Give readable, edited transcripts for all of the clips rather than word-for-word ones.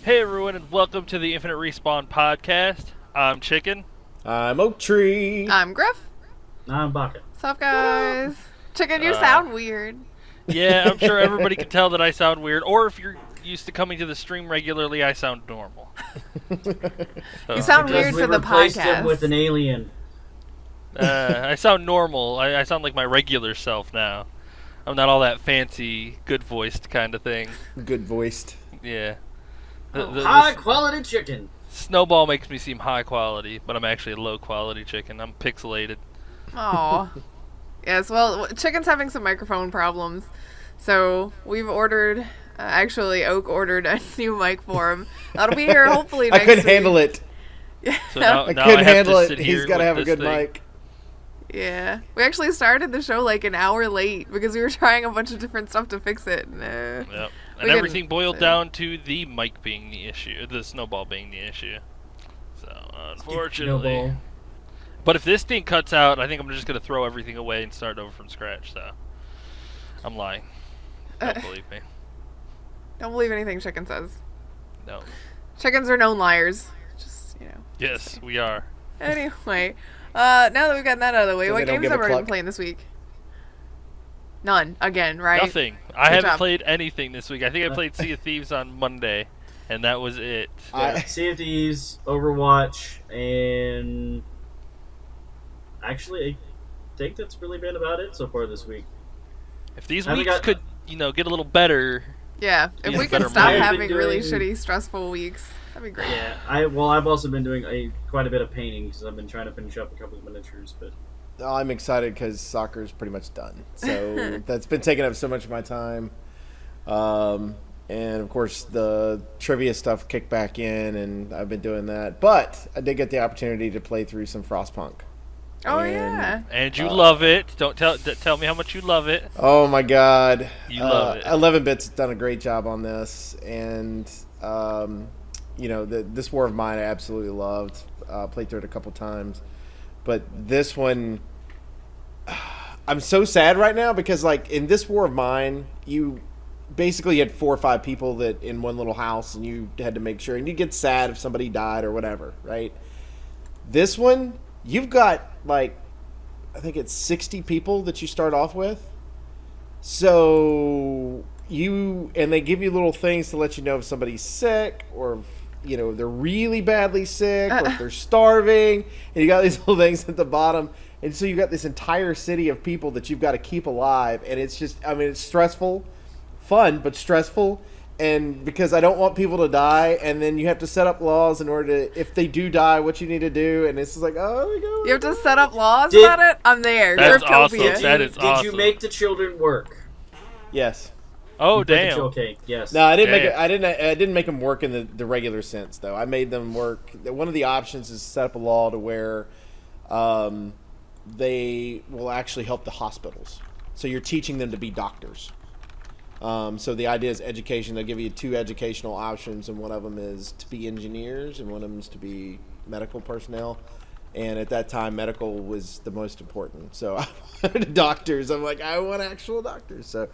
Hey everyone, and welcome to the Infinite Respawn podcast. I'm Chicken. I'm Oak Tree. I'm Griff. I'm Baka. What's up, guys? Chicken, you sound weird. Yeah, I'm sure everybody can tell that I sound weird, or if you're used to coming to the stream regularly, I sound normal. You sound weird we for the replaced podcast. him with an alien. I sound normal. I sound like my regular self now. I'm not all that fancy, good-voiced kind of thing. Good voiced. Yeah. High quality chicken. Snowball makes me seem high quality, but I'm actually a low quality chicken. I'm pixelated. Aw. Yes, well, Chicken's having some microphone problems, so we've ordered, actually, Oak ordered a new mic for him. That'll be here hopefully next I couldn't week. handle it. Yeah. So now I I couldn't have handle to it. sit He's here got to with have a this good thing. mic. Yeah. We actually started the show like an hour late because we were trying a bunch of different stuff to fix it. Yep. And everything boiled down to the mic being the issue, the snowball being the issue. So, unfortunately. Snowball. But if this thing cuts out, I think I'm just going to throw everything away and start over from scratch, so. I'm lying. Don't believe me. Don't believe anything Chicken says. No. Chickens are known liars. Just, you know. Yes, we are. Anyway, now that we've gotten that out of the way, So what they don't games give have a we been cluck? playing this week? None. Again, right? Nothing. I Good haven't job. played anything this week. I think I played Sea of Thieves on Monday, and that was it. Sea of Thieves, Overwatch, and actually, I think that's really been about it so far this week. If these Haven't weeks got- could, get a little better. Yeah, if Yeah, we can better stop move. having I've been really doing- shitty, stressful weeks, that'd be great. Yeah, I've also been doing quite a bit of painting because I've been trying to finish up a couple of miniatures, but I'm excited because soccer's pretty much done. So that's been taking up so much of my time. And of course, the trivia stuff kicked back in, and I've been doing that. But I did get the opportunity to play through some Frostpunk. Oh, And- yeah. And you love it. Don't tell me how much you love it. Oh my God! You love it. 11-Bit's done a great job on this, and this War of Mine I absolutely loved. Played through it a couple times, but this one, I'm so sad right now because like in this War of Mine, you basically had 4 or 5 people that in one little house, and you had to make sure, and you get sad if somebody died or whatever, right? This one, you've got like, I think it's 60 people that you start off with. So they give you little things to let you know if somebody's sick or if they're really badly sick or if they're starving, and you got these little things at the bottom. And so you got this entire city of people that you've got to keep alive, and it's just, it's stressful, fun, but stressful. And because I don't want people to die, and then you have to set up laws in order to, if they do die, what you need to do, and it's just like, oh my God. You have to set up laws Did- about it? I'm there. That's Surftopia. awesome. That is did you awesome. make the children work? Yes. Oh, You put the damn. Okay, yes. No, I didn't make it. Damn. I didn't make them work in the regular sense, though. I made them work. One of the options is set up a law to where they will actually help the hospitals. So you're teaching them to be doctors. So the idea is education. They'll give you 2 educational options, and one of them is to be engineers, and one of them is to be medical personnel. And at that time, medical was the most important. So I wanted doctors. I'm like, I want actual doctors. So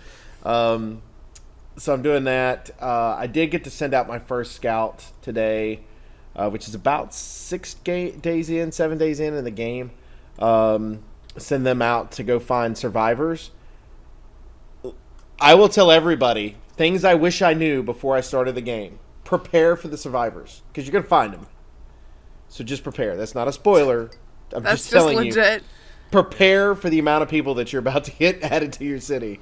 I'm doing that. I did get to send out my first scout today, which is about 7 days in the game. Send them out to go find survivors. I will tell everybody things I wish I knew before I started the game. Prepare for the survivors, because you're going to find them. So just prepare. That's not a spoiler. I'm That's just just telling you. legit. Prepare for the amount of people that you're about to get added to your city.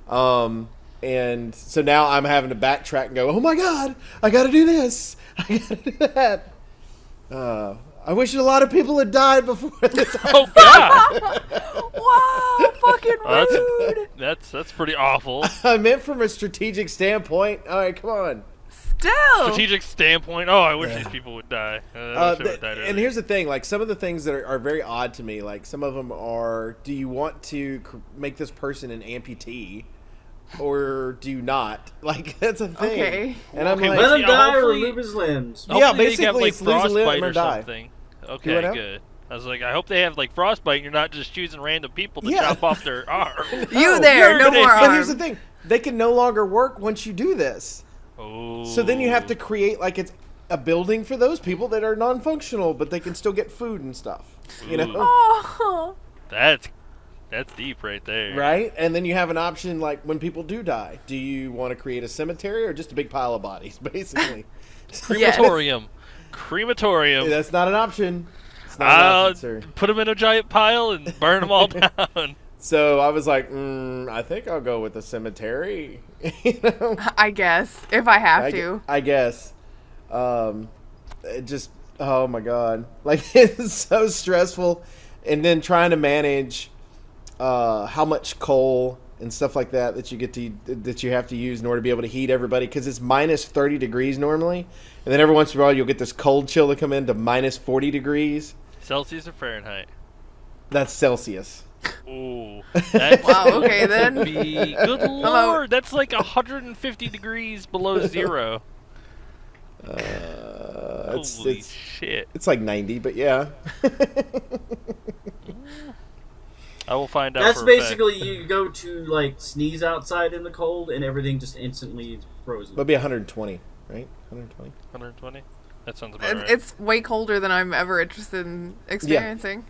And so now I'm having to backtrack and go, oh my God, I got to do this. I got to do that. I wish a lot of people had died before this. Oh, God. Wow, fucking rude. That's pretty awful. I meant from a strategic standpoint. All right, come on. Still. Strategic standpoint. Oh, I wish these people would die. I wish they would die And early. here's the thing, like some of the things that are very odd to me, like some of them are, do you want to make this person an amputee or do you not? Like, that's a thing. Okay. And I'm Okay, like, Let him See, die or hopefully- remove his limbs. Yeah, Hopefully they have, basically like, it's lose a limb frostbite or or die. something. You Okay, what now? good. I was like, I hope they have like frostbite and you're not just choosing random people to Yeah. chop off their arm. You there, no but more But here's the arm. thing. They can no longer work once you do this. Oh. So then you have to create like it's a building for those people that are non-functional, but they can still get food and stuff. You know, Oh. That's deep right there. right? And then you have an option like when people do die, do you want to create a cemetery or just a big pile of bodies, basically? Crematorium. Crematorium. That's not an option. It's not an option, sir. Put them in a giant pile and burn them all down. So I was like, I think I'll go with the cemetery. You know? I guess if I have to. I guess. It just, oh my god, like it's so stressful, and then trying to manage how much coal and stuff like that you have to use in order to be able to heat everybody, because it's minus 30 degrees normally, and then every once in a while you'll get this cold chill to come in to minus 40 degrees. Celsius or Fahrenheit? That's Celsius. Ooh. That's Wow, okay then. Good lord, that's like 150 degrees below zero. Holy shit. It's like 90, but yeah. I will find out. That's for a basically you go to like sneeze outside in the cold and everything just instantly is frozen. It'll be 120, right? 120. 120. That sounds about right. It's way colder than I'm ever interested in experiencing.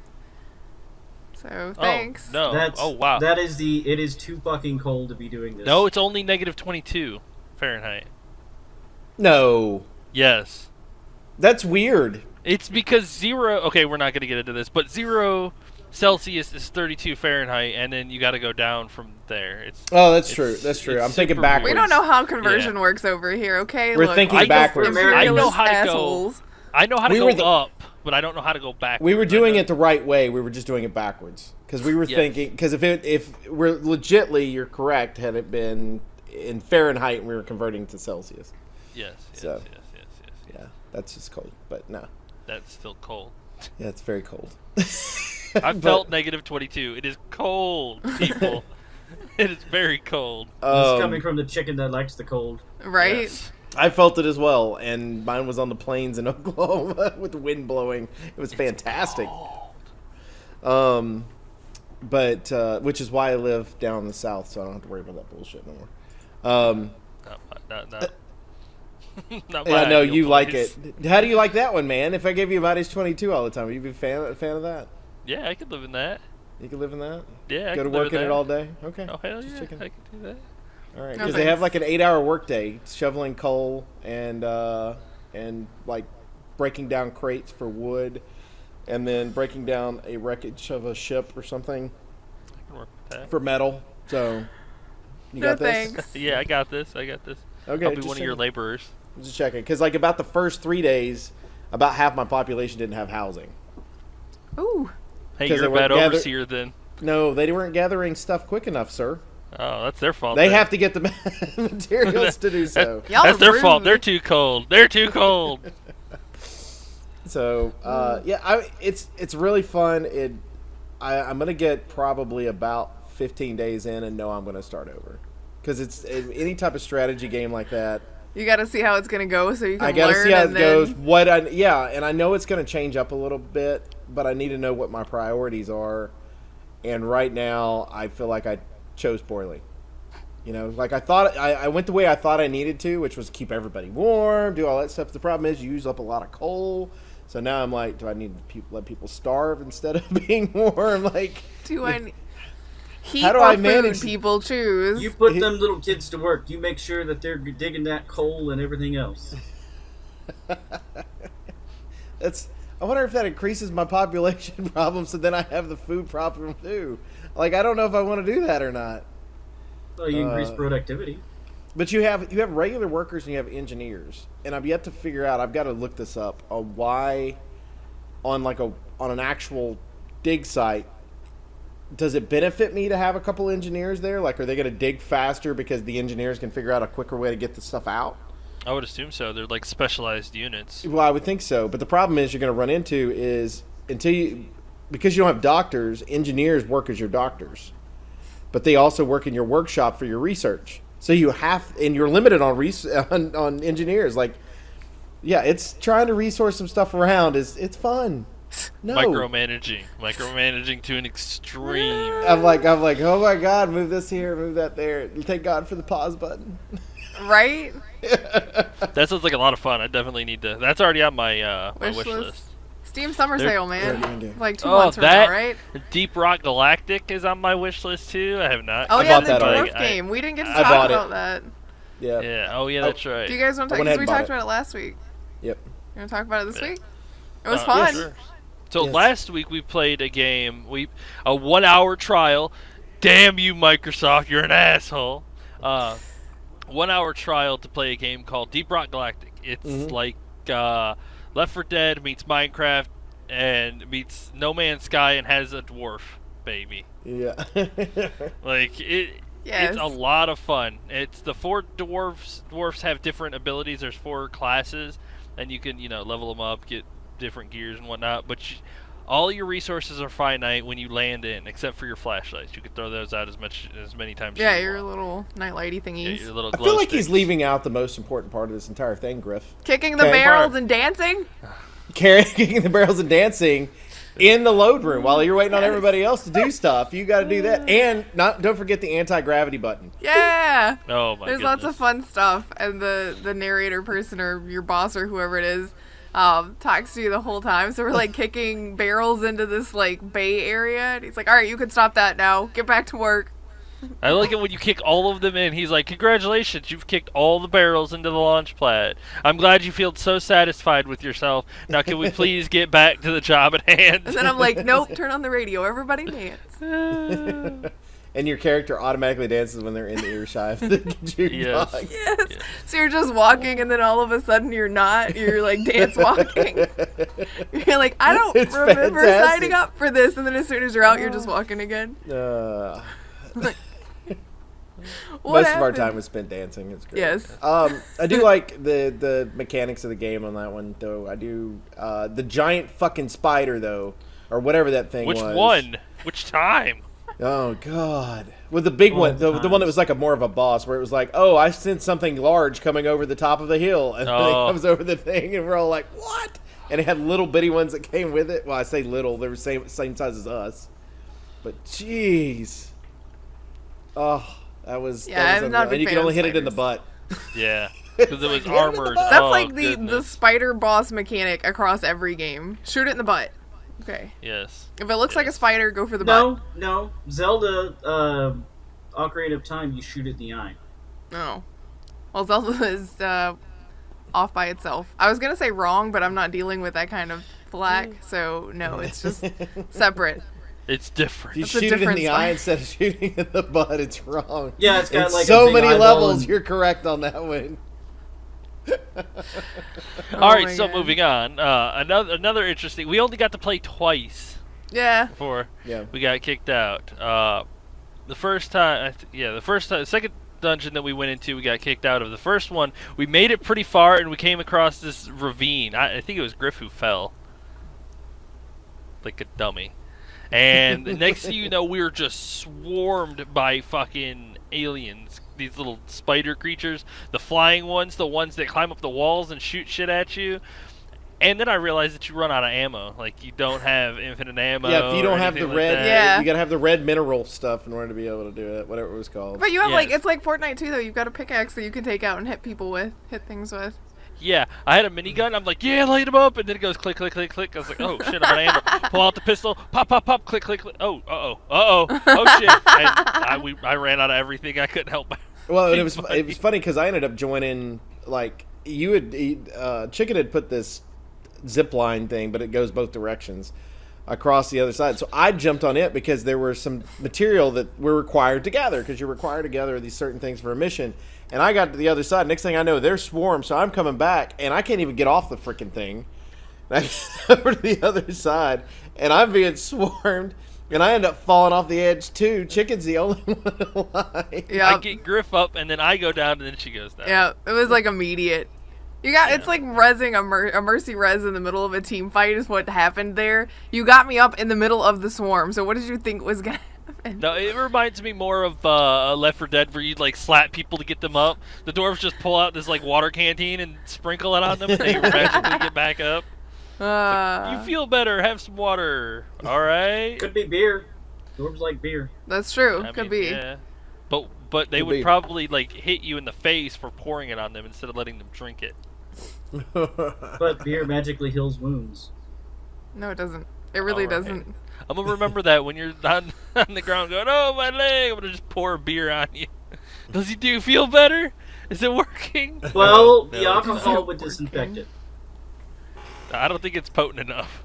So thanks. Oh, no. That's, oh wow. It is too fucking cold to be doing this. No, it's only negative 22 Fahrenheit. No. Yes. That's weird. It's because zero. Okay, we're not going to get into this, but 0 Celsius is 32 Fahrenheit, and then you got to go down from there. That's true. That's true. I'm thinking backwards. We don't know how conversion works over here, okay? We're thinking backwards. I know how to assholes. go. I know how to go up, but I don't know how to go back. We were doing it the right way. We were just doing it backwards because we were thinking. Because if we're legitly, you're correct. Had it been in Fahrenheit, we were converting to Celsius. Yes. So, yeah, that's just cold. But no, that's still cold. Yeah, it's very cold. I felt negative 22. It is cold, people. It is very cold. It's coming from the chicken that likes the cold. Right? Yes. I felt it as well, and mine was on the plains in Oklahoma with the wind blowing. It was fantastic. But which is why I live down in the south, so I don't have to worry about that bullshit no more. Not I know you place. like it. How do you like that one, man? If I gave you minus 22 all the time, would you be a fan of that? Yeah, I could live in that. You can live in that? Yeah, I Go to could live work in it that. all day? Okay. Oh, hell Just yeah, checking. I can do that. All right, No because they have thanks. like an 8-hour workday, shoveling coal and like breaking down crates for wood, and then breaking down a wreckage of a ship or something I can work with that. for metal. So you No got this? thanks. Yeah, I got this. Okay, Okay, I'll be just one of your checking. laborers. Just checking, because like about the first 3 days, about half my population didn't have housing. Ooh. Hey, 'Cause you're a they bad weren't overseer then. No, they weren't gathering stuff quick enough, sir. Oh, that's their fault. They then. have to get the materials to do so. Y'all That's are their fault. rude. They're too cold. They're too cold. So it's really fun. I'm gonna get probably about 15 days in and know I'm gonna start over, because it's any type of strategy game like that. You got to see how it's going to go so you can I gotta learn. see how it and goes. then- And I know it's gonna change up a little bit, but I need to know what my priorities are. And right now, I feel like I chose poorly. You know, like I thought I went the way I thought I needed to, which was keep everybody warm, do all that stuff. The problem is you use up a lot of coal. So now I'm like, do I need to let people starve instead of being warm? Like, Do I heat How do or I food manage- people choose? You put them little kids to work. You make sure that they're digging that coal and everything else. I wonder if that increases my population problem, so then I have the food problem too. Like, I don't know if I want to do that or not. Well, you increase productivity. But you have regular workers and you have engineers, and I've yet to figure out. I've got to look this up on why, on an actual dig site, does it benefit me to have a couple engineers there? Like, are they going to dig faster because the engineers can figure out a quicker way to get the stuff out? I would assume so. They're like specialized units. Well, I would think so. But the problem is you're going to run into is because you don't have doctors, engineers work as your doctors, but they also work in your workshop for your research. So you're limited on engineers. Like, yeah, it's trying to resource some stuff around. It's fun. No. Micromanaging to an extreme. I'm like, oh my God, move this here, move that there. Thank God for the pause button. Right? That sounds like a lot of fun. I definitely need to. That's already on my my wish list. Steam Summer They're- Sale, man. they're- Like 2 Oh, months from that now, right? Deep Rock Galactic is on my wish list too. I have not. Oh I yeah, bought the that dwarf already. game. We didn't get to I talk bought it. about that. Yeah. Yeah. Oh yeah, that's right. Do you guys want to I talk? went ahead Because we and bought talked it. about it last week. Yep. You want to talk about it this Yeah. week? It was Yeah, fun. sure. So Yes. last week we played a game. A 1 hour trial. Damn you, Microsoft! You're an asshole. 1 hour trial to play a game called Deep Rock Galactic. It's like Left 4 Dead meets Minecraft and meets No Man's Sky and has a dwarf baby. Yeah. Like it. Yes. It's a lot of fun. It's the 4 dwarfs. Dwarfs have different abilities. There's 4 classes, and you can level them up, get different gears and whatnot. But all your resources are finite when you land in, except for your flashlights. You can throw those out as many times. Yeah, as you your want. little nightlighty thingies. Yeah, your little I glow feel like he's sticks. leaving out the most important part of this entire thing, Griff. Kicking the Okay. barrels and dancing. Kicking the barrels and dancing in the load room while you're waiting on everybody else to do stuff. You got to do that, and don't forget the anti-gravity button. Yeah. Oh my There's lots of goodness. fun stuff, and the narrator person or your boss or whoever it is talks to you the whole time. So we're like kicking barrels into this like bay area, and he's like, "All right, you can stop that now. Get back to work." I like it when you kick all of them in. He's like, "Congratulations, you've kicked all the barrels into the launch pad. I'm glad you feel so satisfied with yourself. Now, can we please get back to the job at hand?" And then I'm like, "Nope, turn on the radio. Everybody dance." And your character automatically dances when they're in the earshot of the jukebox. Yes. Yes. Yeah. So you're just walking, and then all of a sudden you're not. You're like dance walking. You're like, I don't It's remember fantastic. signing up for this. And then as soon as you're out, you're just walking again. What Most of our happened? time was spent dancing. It's great. Yes. I do like the mechanics of the game on that one, though. I do the giant fucking spider, though, or whatever that thing Which was. one? Which time? Oh God! With the big one, the one that was like more of a boss, where it was like, oh, I sense something large coming over the top of the hill, and then it Oh. comes over the thing, and we're all like, what? And it had little bitty ones that came with it. Well, I say little; they were same size as us. But jeez, oh, that was Yeah, that was I'm not a unreal. big And you fan can only of hit it in the spiders. butt. Yeah, because it was Hit him in the armored. butt. That's Oh, like the goodness. spider boss mechanic across every game. Shoot it in the butt. Okay. Yes. If it looks like a spider, go for the butt. No. Zelda, Ocarina of Time, you shoot it in the eye. No. Well, Zelda is off by itself. I was gonna say wrong, but I'm not dealing with that kind of flack, so no, it's just separate. It's different. If you That's a shoot it in different the spider. eye instead of shooting in the butt, it's wrong. Yeah, it's got It's like a so big many eyeball levels. and- You're correct on that one. All right, my so God. moving on. Another interesting. We only got to play twice Yeah. before Yeah. we got kicked out. The first time, the second dungeon that we went into, we got kicked out of. The first one, we made it pretty far, and we came across this ravine. I think it was Griff who fell, like a dummy. And the next thing you know, we were just swarmed by fucking aliens. These little spider creatures, the flying ones, the ones that climb up the walls and shoot shit at you. And then I realized that you run out of ammo. Like, you don't have infinite ammo. Yeah, if you don't or have the anything like red, that. Yeah. you gotta have the red mineral stuff in order to be able to do it, whatever it was called. But you have like Yes. it's like Fortnite too, though. You've got a pickaxe that you can take out and hit people with, hit things with. Yeah, I had a minigun. I'm like, yeah, light him up, and then it goes click, click, click, click. I was like, oh shit, I'm out of ammo. Pull out the pistol, pop, pop, pop, click, click, click. Oh, oh shit! And I ran out of everything. I couldn't help. Well, it was funny because I ended up joining, like, Chicken had put this zip line thing, but it goes both directions across the other side. So I jumped on it because there were some material that we're required to gather, because you're required to gather these certain things for a mission. And I got to the other side. Next thing I know, they're swarmed. So I'm coming back, and I can't even get off the freaking thing. And I get over to the other side, and I'm being swarmed, and I end up falling off the edge too. Chicken's the only one alive. Yeah. I get Griff up, and then I go down, and then she goes down. Yeah, it was like immediate. You got it's like rezzing a mercy res in the middle of a team fight is what happened there. You got me up in the middle of the swarm. So what did you think was gonna happen? No, it reminds me more of Left 4 Dead, where you like slap people to get them up. The dwarves just pull out this like water canteen and sprinkle it on them, and they magically get back up. You feel better? Have some water. All right. Could be beer. Dwarves like beer. That's true. I Could mean, be. Yeah. But but they Could would be. probably like hit you in the face for pouring it on them instead of letting them drink it. But beer magically heals wounds. No, it doesn't. It really All right. doesn't. I'm gonna remember that when you're on the ground going, "Oh, my leg!" I'm gonna just pour a beer on you. Do you feel better? Is it working? Well, No, the it's alcohol not. would disinfect it. I don't think it's potent enough,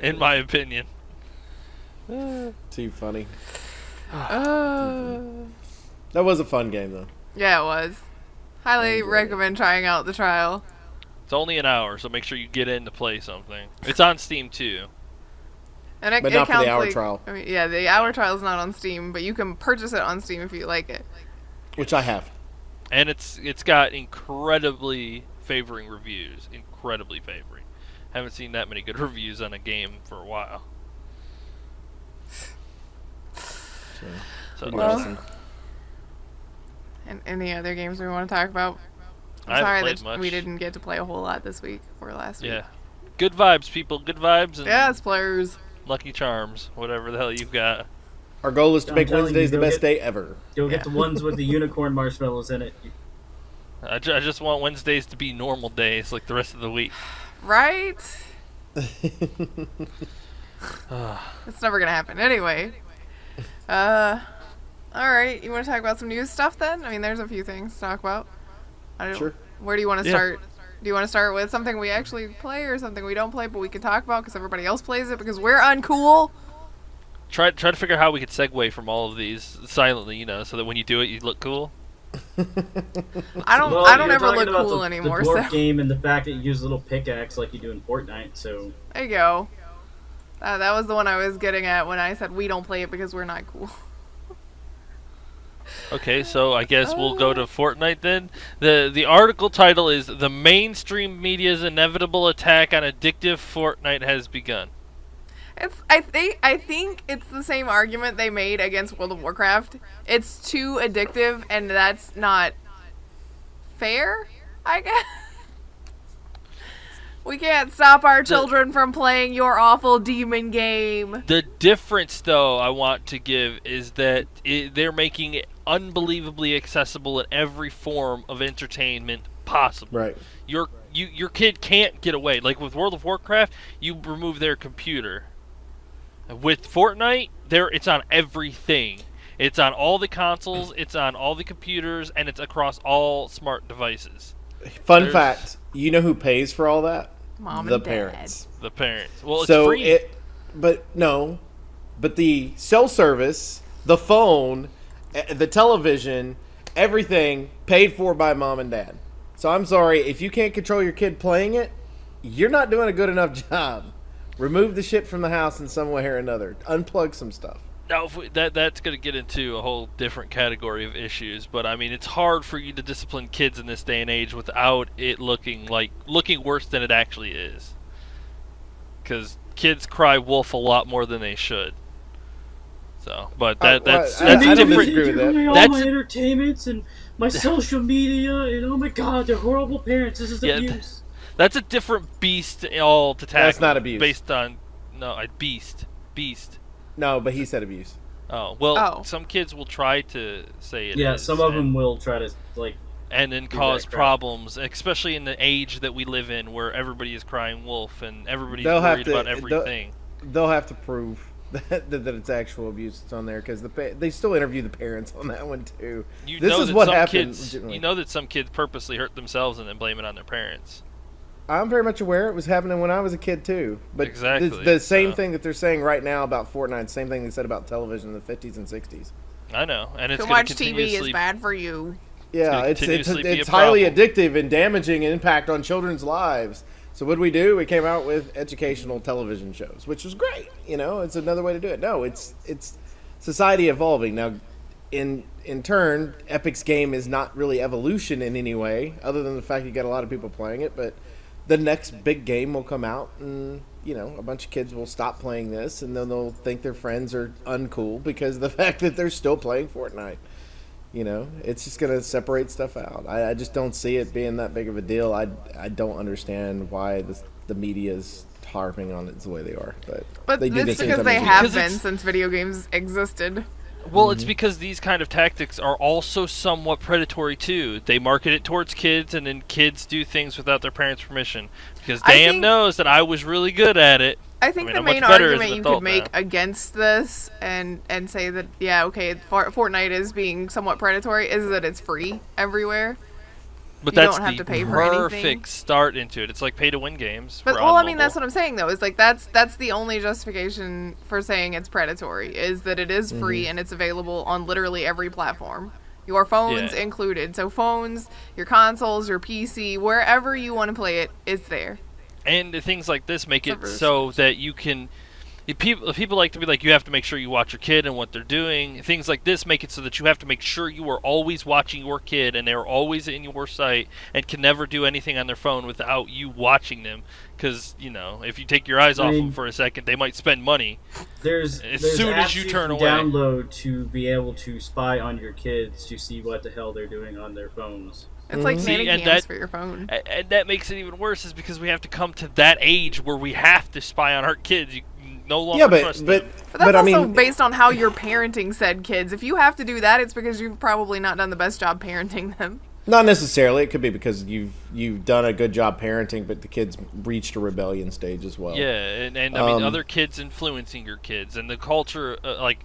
in my opinion. Too funny. Uh, That was a fun game though. yeah, it was. Highly Enjoy it. recommend trying out the trial. It's only an hour, so make sure you get in to play something. It's on Steam too. And it, But it not for the counts hour like, trial. I mean, yeah, the hour trial is not on Steam, but you can purchase it on Steam if you like it. Which I have. And it's got incredibly favoring reviews. Incredibly favoring. Haven't seen that many good reviews on a game for a while. So Interesting. And any other games we want to talk about? I haven't Sorry played that much. we didn't get to play a whole lot this week or last week. Yeah. Good vibes, people. Good vibes and Yes, players. Lucky Charms. Whatever the hell you've got. Our goal is to I'm make telling Wednesdays you, the go best get- day ever. You'll Yeah. get the ones with the unicorn marshmallows in it. I just want Wednesdays to be normal days like the rest of the week. Right? It's never gonna happen anyway. Alright, you want to talk about some news stuff then? I mean, there's a few things to talk about. I don't, Sure. Where do you want to Yeah. start? Do you want to start with something we actually play or something we don't play but we can talk about because everybody else plays it because we're uncool? Try to figure out how we could segue from all of these silently, so that when you do it, you look cool. I don't Well, ever you're look talking about cool the anymore, dwarf so game and the fact that you use a little pickaxe like you do in Fortnite. So there you go. That was the one I was getting at when I said we don't play it because we're not cool. Okay, so I guess we'll go to Fortnite then. The article title is "The Mainstream Media's Inevitable Attack on Addictive Fortnite Has Begun." I think it's the same argument they made against World of Warcraft. It's too addictive, and that's not fair, I guess. We can't stop our children from playing your awful demon game. The difference, though, I want to give is that they're making it unbelievably accessible in every form of entertainment possible. Right. Your kid can't get away. Like with World of Warcraft, you remove their computer. With Fortnite, it's on everything. It's on all the consoles, it's on all the computers, and it's across all smart devices. Fun There's- fact: you know who pays for all that? Mom the and Dad. parents. The parents. Well, it's So free. but the cell service, the phone, the television, everything paid for by mom and dad. So I'm sorry if you can't control your kid playing it, you're not doing a good enough job. Remove the shit from the house in some way or another. Unplug some stuff. Now, that's going to get into a whole different category of issues, but I mean, it's hard for you to discipline kids in this day and age without it looking worse than it actually is. Because kids cry wolf a lot more than they should. So, but that's I don't different. disagree with that. All That's- my entertainments and my social media, and oh my god, they're horrible parents. This is Yeah, abuse. That's a different beast all to tackle. That's not abuse. Based on beast. No, but he said abuse. Oh well, Oh. some kids will try to say it. Yeah, is, some of and- them will try to and then do cause that crap. problems, especially in the age that we live in, where everybody is crying wolf and everybody's They'll have worried to- about everything. They'll have to prove that it's actual abuse that's on there because they still interview the parents on that one too. You This know is that what some happened. kids, legitimately. you know that some kids purposely hurt themselves and then blame it on their parents. I'm very much aware it was happening when I was a kid too. But Exactly, the same so- thing that they're saying right now about Fortnite, same thing they said about television in the 50s and 60s. I know, and it's Too going much to TV is continuously. bad for you. Yeah, gonna it's continuously be a highly problem. addictive and damaging impact on children's lives. So what did we do? We came out with educational television shows, which was great. It's another way to do it. No, it's society evolving now. In turn, Epic's game is not really evolution in any way, other than the fact you got a lot of people playing it. But the next big game will come out, and a bunch of kids will stop playing this, and then they'll think their friends are uncool because of the fact that they're still playing Fortnite. It's just going to separate stuff out. I just don't see it being that big of a deal. I don't understand why the media's harping on it the way they are. But But they do it's the same because time they as we have Because been it's- since video games existed. Well, it's because these kind of tactics are also somewhat predatory too. They market it towards kids, and then kids do things without their parents' permission. Because Dan knows that I was really good at it. I think the main argument you could make against this and say that, yeah, okay, Fortnite is being somewhat predatory is that it's free everywhere. But you that's don't have to pay the for anything. perfect start into it. It's like pay-to-win games. But well, I mean, that's what I'm saying though. Is like that's the only justification for saying it's predatory is that it is free and it's available on literally every platform. Your phones included. So phones, your consoles, your PC, wherever you want to play it, it's there. And things like this make it so that you can. People like to be like, you have to make sure you watch your kid and what they're doing. Things like this make it so that you have to make sure you are always watching your kid and they're always in your sight and can never do anything on their phone without you watching them. Because, you know, if you take your eyes off them for a second, they might spend money. There's soon as you turn away. Download to be able to spy on your kids to see what the hell they're doing on their phones. It's like nanny cams for your phone. And that makes it even worse is because we have to come to that age where we have to spy on our kids. You no longer trust them. But that's also based on how you're parenting said kids. If you have to do that, it's because you've probably not done the best job parenting them. Not necessarily. It could be because you've done a good job parenting, but the kids reached a rebellion stage as well. Yeah, and I mean, other kids influencing your kids. And the culture, I'm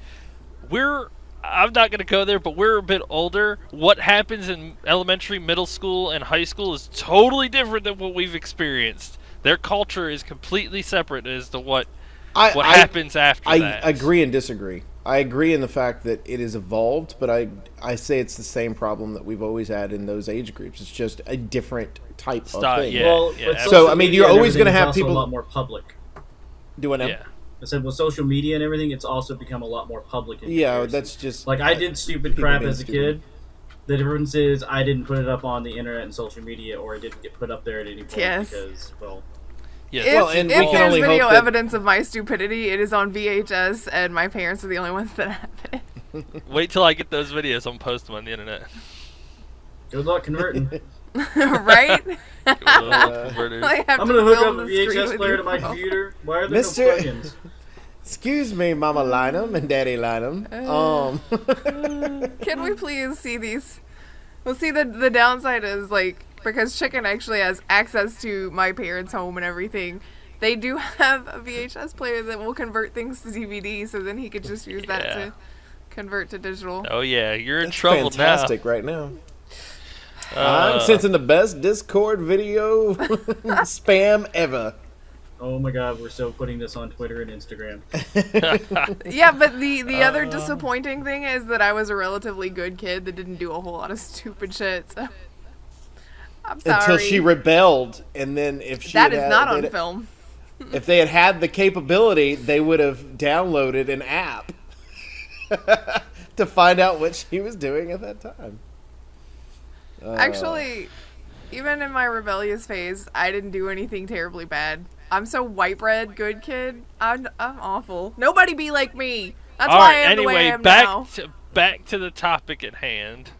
not going to go there, but we're a bit older. What happens in elementary, middle school, and high school is totally different than what we've experienced. Their culture is completely separate as to what happens after that. I agree and disagree. I agree in the fact that it has evolved, but I say it's the same problem that we've always had in those age groups. It's just a different type of thing. Yeah, so, I mean, you're always going to have people... a lot more public. Doing it. Yeah. I said with social media and everything, it's also become a lot more public. Yeah, that's just... Like, I did stupid crap as a kid. The difference is I didn't put it up on the internet and social media, or it didn't get put up there at any point because, well... Yes. If there's video evidence of my stupidity, it is on VHS, and my parents are the only ones that have it. Wait till I get those videos. I'll post them on the internet. Good luck converting. Right? I'm going to hook up a VHS player to my computer. Why are there no plugins? Excuse me, Mama Lynam and Daddy Lynam. Can we please see these? Well, see, the downside is, like, because Chicken actually has access to my parents' home and everything, they do have a VHS player that will convert things to DVD, so then he could just use that to convert to digital. Oh, yeah, you're in trouble fantastic now. Right now. I'm sensing the best Discord video spam ever. Oh my god, we're still putting this on Twitter and Instagram. Yeah, but the other disappointing thing is that I was a relatively good kid that didn't do a whole lot of stupid shit, so... I'm sorry. Until she rebelled, and then if she that is not on film. If they had the capability, they would have downloaded an app to find out what she was doing at that time. Actually, even in my rebellious phase, I didn't do anything terribly bad. I'm so white bread, good kid. I'm awful. Nobody be like me. That's why I am the way I am now. Back to the topic at hand.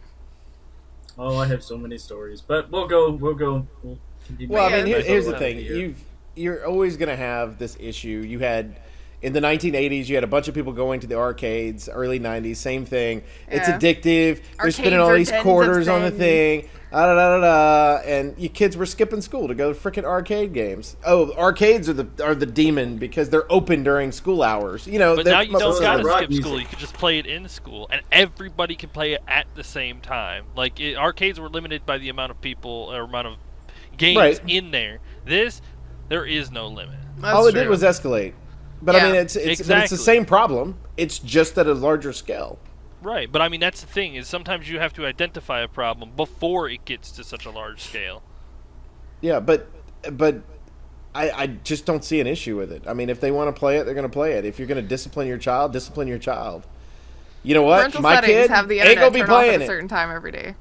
Oh, I have so many stories, but we'll continue. Well, I mean, here's the thing: you're always going to have this issue. You had in the 1980s, you had a bunch of people going to the arcades. Early 90s, same thing. It's addictive. They're spending all these quarters on the thing. And you kids were skipping school to go to freaking arcade games. Oh, arcades are the demon because they're open during school hours. You know, but now you don't gotta skip school. You can just play it in school, and everybody can play it at the same time. Like arcades were limited by the amount of people or amount of games in there. There is no limit. All it did was escalate. But I mean, it's the same problem. It's just at a larger scale. Right, but I mean that's the thing is sometimes you have to identify a problem before it gets to such a large scale. Yeah, but I just don't see an issue with it. I mean, if they want to play it, they're going to play it. If you're going to discipline your child, discipline your child. You know what? Parental My kid have the ain't going to be playing at a certain time every day.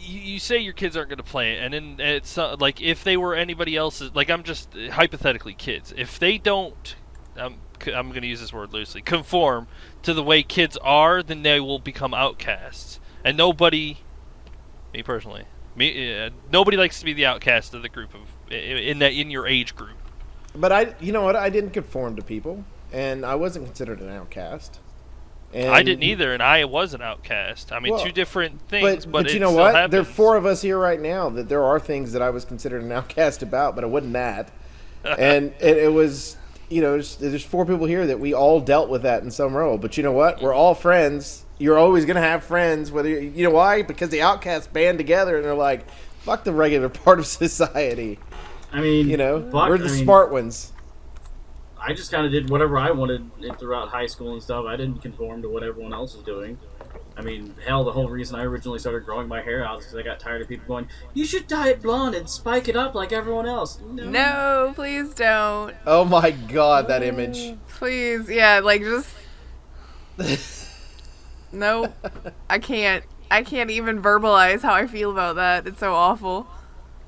You say your kids aren't going to play it, and then it's like if they were anybody else's, like I'm just hypothetically kids. If they don't, I'm going to use this word loosely, conform to the way kids are, then they will become outcasts. And nobody, me personally, nobody likes to be the outcast of the group of in your age group. But you know what? I didn't conform to people, and I wasn't considered an outcast. And I didn't either, and I was an outcast. I mean, Well, two different things, but you it know still what? happens. There are 4 of us here right now that there are things that I was considered an outcast about, but I wasn't that. And it was, there's 4 people here that we all dealt with that in some role. But you know what? We're all friends. You're always going to have friends. Whether you know why? Because the outcasts band together and they're like, fuck the regular part of society. I mean, we're the smart ones. I just kind of did whatever I wanted throughout high school and stuff. I didn't conform to what everyone else was doing. I mean, hell, the whole reason I originally started growing my hair out is because I got tired of people going, "You should dye it blonde and spike it up like everyone else." No, please don't. Oh my god, that image. Please, yeah, like just... Nope. I can't even verbalize how I feel about that. It's so awful.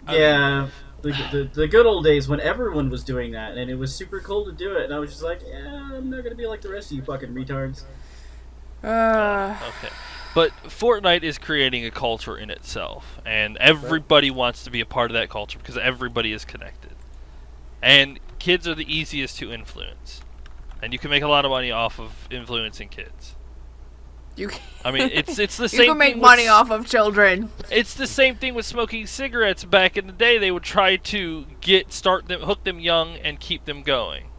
Yeah. The good old days when everyone was doing that, and it was super cool to do it, and I was just like, yeah, I'm not gonna be like the rest of you fucking retards. Okay. But Fortnite is creating a culture in itself, and everybody wants to be a part of that culture because everybody is connected. And kids are the easiest to influence. And you can make a lot of money off of influencing kids. I mean, it's the same. You can make money off of children. It's the same thing with smoking cigarettes. Back in the day, they would try to hook them young and keep them going.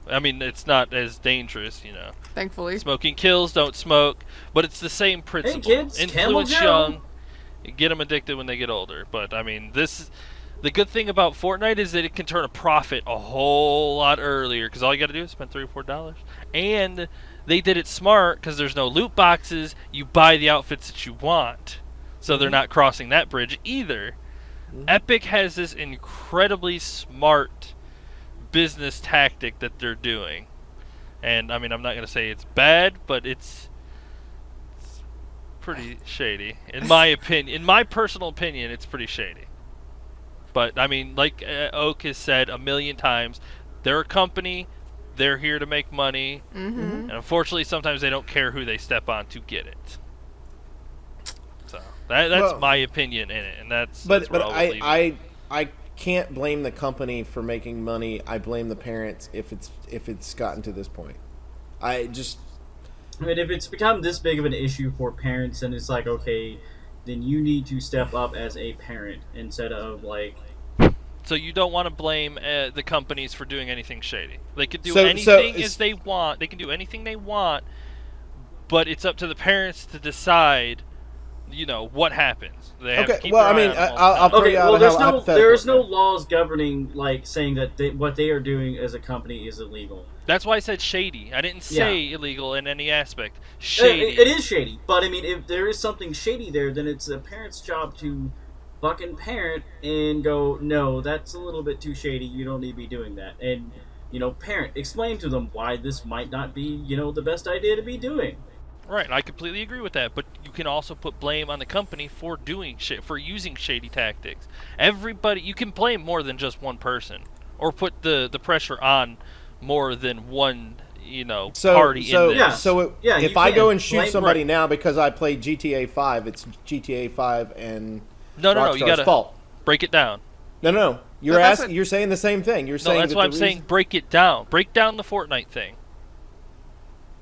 I mean, it's not as dangerous, Thankfully. Smoking kills, don't smoke, but it's the same principle. Hey kids, influence young, get them addicted when they get older. But I mean, the good thing about Fortnite is that it can turn a profit a whole lot earlier because all you got to do is spend $3 or $4, and they did it smart because there's no loot boxes. You buy the outfits that you want, so they're not crossing that bridge either. Epic has this incredibly smart business tactic that they're doing, and I mean, I'm not going to say it's bad, but it's pretty shady in my opinion. In my personal opinion, it's pretty shady. But I mean, like Oak has said a million times, they're a company. They're here to make money, and unfortunately, sometimes they don't care who they step on to get it. So that's my opinion in it, and that's. But where I'll leave it. I can't blame the company for making money. I blame the parents if it's gotten to this point. I mean, if it's become this big of an issue for parents, and it's like, okay, then you need to step up as a parent instead of like. So you don't want to blame the companies for doing anything shady. They could do anything as they want. They can do anything they want, but it's up to the parents to decide, what happens. They have to keep their eye on them all the time. Well, there's no laws governing, like, saying that what they are doing as a company is illegal. That's why I said shady. I didn't say illegal in any aspect. Shady. It is shady, but I mean, if there is something shady there, then it's a parent's job to fucking parent and go, no, that's a little bit too shady. You don't need to be doing that. And, parent, explain to them why this might not be, the best idea to be doing. Right, I completely agree with that, but you can also put blame on the company for using shady tactics. Everybody, you can blame more than just one person, or put the pressure on more than one, party in this. If I go and shoot somebody now because I played GTA 5, it's GTA 5 and No, you gotta fault. Break it down. No. You're saying the same thing. You're saying that's why I'm saying break it down. Break down the Fortnite thing.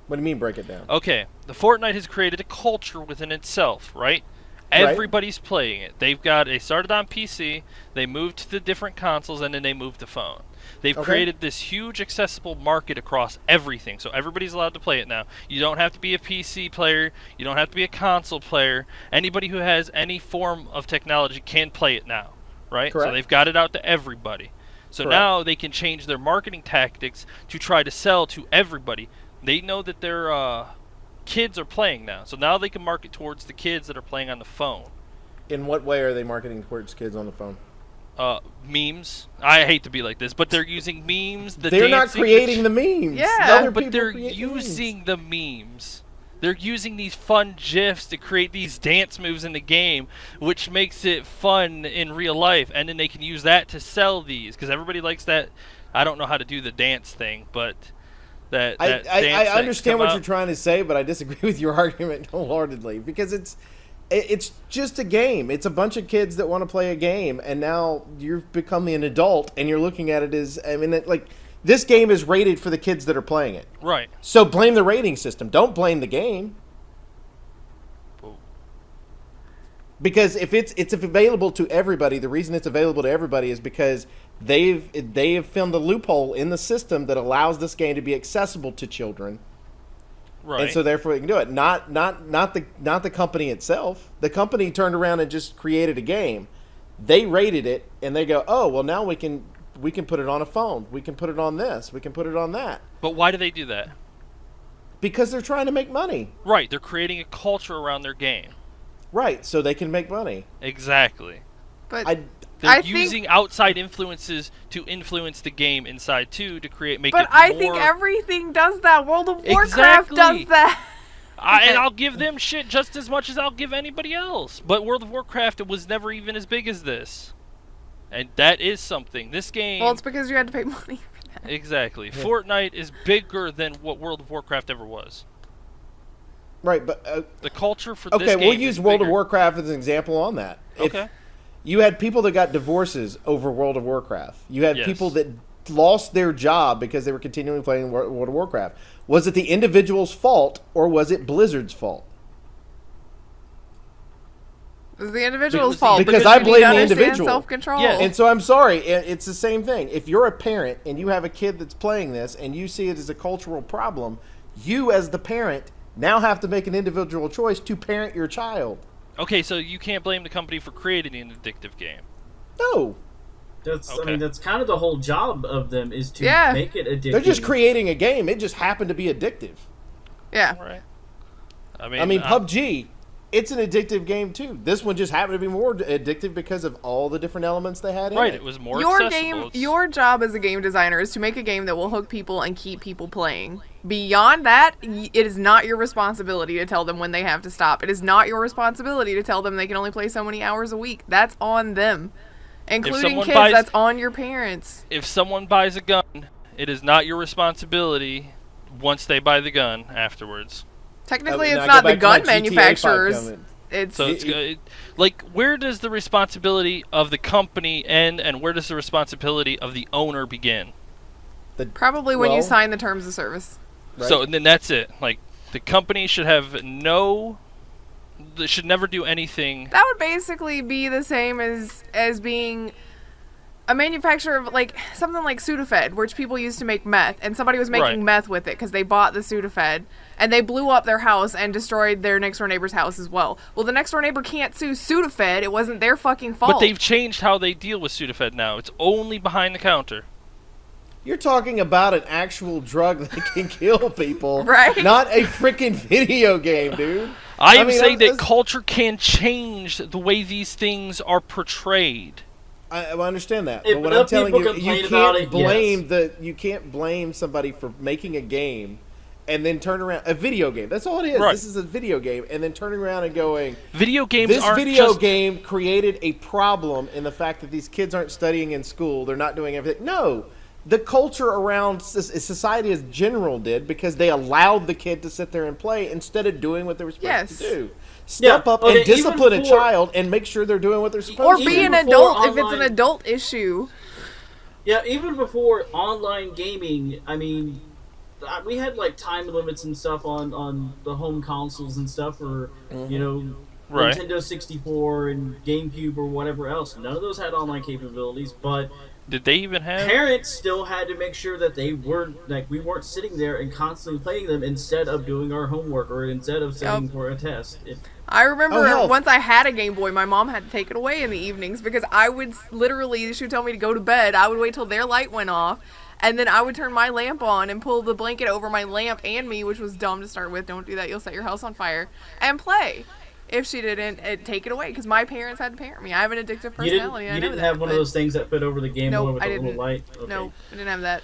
What do you mean break it down? Okay, the Fortnite has created a culture within itself, right? Everybody's playing it. They started on PC, they moved to the different consoles, and then they moved to phone. They've created this huge accessible market across everything, so everybody's allowed to play it now. You don't have to be a PC player, you don't have to be a console player. Anybody who has any form of technology can play it now, right? Correct. So they've got it out to everybody. So now they can change their marketing tactics to try to sell to everybody. They know that their kids are playing now, so now they can market towards the kids that are playing on the phone. In what way are they marketing towards kids on the phone? Memes. I hate to be like this, but they're using memes. They're not creating the memes. Yeah, but they're using the memes. They're using these fun GIFs to create these dance moves in the game, which makes it fun in real life, and then they can use that to sell these, because everybody likes that. I don't know how to do the dance thing, but... I understand what you're trying to say, but I disagree with your argument wholeheartedly, because it's just a game. It's a bunch of kids that want to play a game, and now you've become an adult and you're looking at it as, This game is rated for the kids that are playing it. Right. So blame the rating system. Don't blame the game. Because if it's available to everybody, the reason it's available to everybody is because they have found a loophole in the system that allows this game to be accessible to children. Right. And so therefore they can do it. Not the company itself. The company turned around and just created a game. They rated it and they go, "Oh, well now we can put it on a phone. We can put it on this. We can put it on that." But why do they do that? Because they're trying to make money. Right. They're creating a culture around their game. Right, so they can make money. Exactly. But They're using outside influences to influence the game inside too to make it more... But I think everything does that. World of Warcraft does that. And I'll give them shit just as much as I'll give anybody else. But World of Warcraft, it was never even as big as this. And that is something. This game... Well, it's because you had to pay money for that. Exactly. Yeah. Fortnite is bigger than what World of Warcraft ever was. Right, but... the culture for this game Okay, we'll use World bigger. of Warcraft as an example on that. Okay. If you had people that got divorces over World of Warcraft. You had people that lost their job because they were continually playing World of Warcraft. Was it the individual's fault, or was it Blizzard's fault? It was the individual's fault. Because I blame the individual. Self-control. Yeah. And so I'm sorry, it's the same thing. If you're a parent and you have a kid that's playing this and you see it as a cultural problem, you as the parent now have to make an individual choice to parent your child. Okay, so you can't blame the company for creating an addictive game. No. I mean, that's kind of the whole job of them is to make it addictive. They're just creating a game. It just happened to be addictive. Yeah. Right. I mean, PUBG, it's an addictive game too. This one just happened to be more addictive because of all the different elements they had in it. Right, it was more accessible. Your job as a game designer is to make a game that will hook people and keep people playing. Beyond that, it is not your responsibility to tell them when they have to stop. It is not your responsibility to tell them they can only play so many hours a week. That's on them. Including kids, that's on your parents. If someone buys a gun, it is not your responsibility once they buy the gun afterwards. Technically, it's not the gun manufacturers. Where does the responsibility of the company end, and where does the responsibility of the owner begin? Probably when you sign the terms of service. Right. So and then that's it. Like, the company should have they should never do anything. That would basically be the same as being a manufacturer of something like Sudafed, which people used to make meth, and somebody was making meth with it because they bought the Sudafed, and they blew up their house and destroyed their next door neighbor's house as well. Well, the next door neighbor can't sue Sudafed. It wasn't their fucking fault. But they've changed how they deal with Sudafed now. It's only behind the counter. You're talking about an actual drug that can kill people, right? Not a freaking video game, dude. I am saying that culture can change the way these things are portrayed. I understand that, but what I'm telling you, you can't blame somebody for making a game and then turn around a video game. That's all it is. Right. This is a video game, and then turning around and going, video games. This video game created a problem in the fact that these kids aren't studying in school. They're not doing everything. No. The culture around society as general did, because they allowed the kid to sit there and play instead of doing what they were supposed to do. Step up and discipline a child and make sure they're doing what they're supposed to do. Or be an adult if it's an adult issue. Yeah, even before online gaming, I mean, we had time limits and stuff on the home consoles and stuff, or Nintendo 64 and GameCube or whatever else. None of those had online capabilities, but did they even have? Parents still had to make sure that we weren't sitting there and constantly playing them instead of doing our homework or instead of studying for a test. I remember once I had a Game Boy, my mom had to take it away in the evenings because I would literally, she would tell me to go to bed. I would wait till their light went off, and then I would turn my lamp on and pull the blanket over my lamp and me, which was dumb to start with. Don't do that. You'll set your house on fire. And play. If she didn't, take it away, because my parents had to parent me. I have an addictive personality. You didn't have one of those things that fit over the Game Boy with a little light? Okay. No, I didn't have that.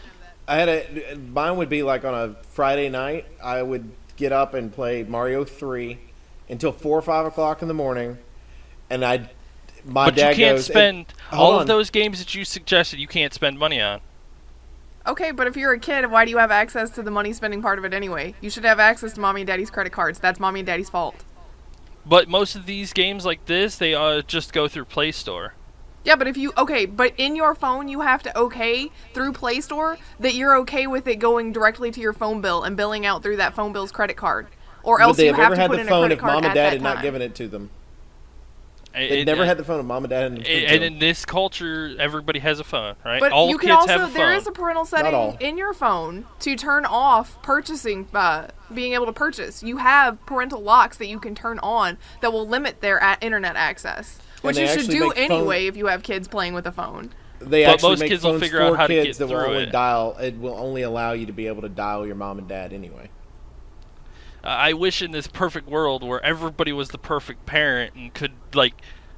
Mine would be on a Friday night. I would get up and play Mario 3 until 4 or 5 o'clock in the morning, and my dad goes... But you can't spend all of those games that you suggested. You can't spend money on. Okay, but if you're a kid, why do you have access to the money spending part of it anyway? You should have access to mommy and daddy's credit cards. That's mommy and daddy's fault. But most of these games like this, they just go through Play Store. Yeah, but but in your phone you have to through Play Store that you're okay with it going directly to your phone bill and billing out through that phone bill's credit card. Or else you have to put in a credit card mom and at dad that had not time. given it to them. They never had the phone if mom and dad hadn't given it to And them. in this culture, everybody has a phone, right? But all you can kids also, have a phone. there is a parental setting in your phone to turn off purchasing, being able to purchase. You have parental locks that you can turn on that will limit their internet access, which you should do anyway if you have kids playing with a phone. They But actually most make kids will phones figure out for how to kids get that will through only it. dial. It will only allow you to be able to dial your mom and dad anyway. I wish in this perfect world where everybody was the perfect parent and could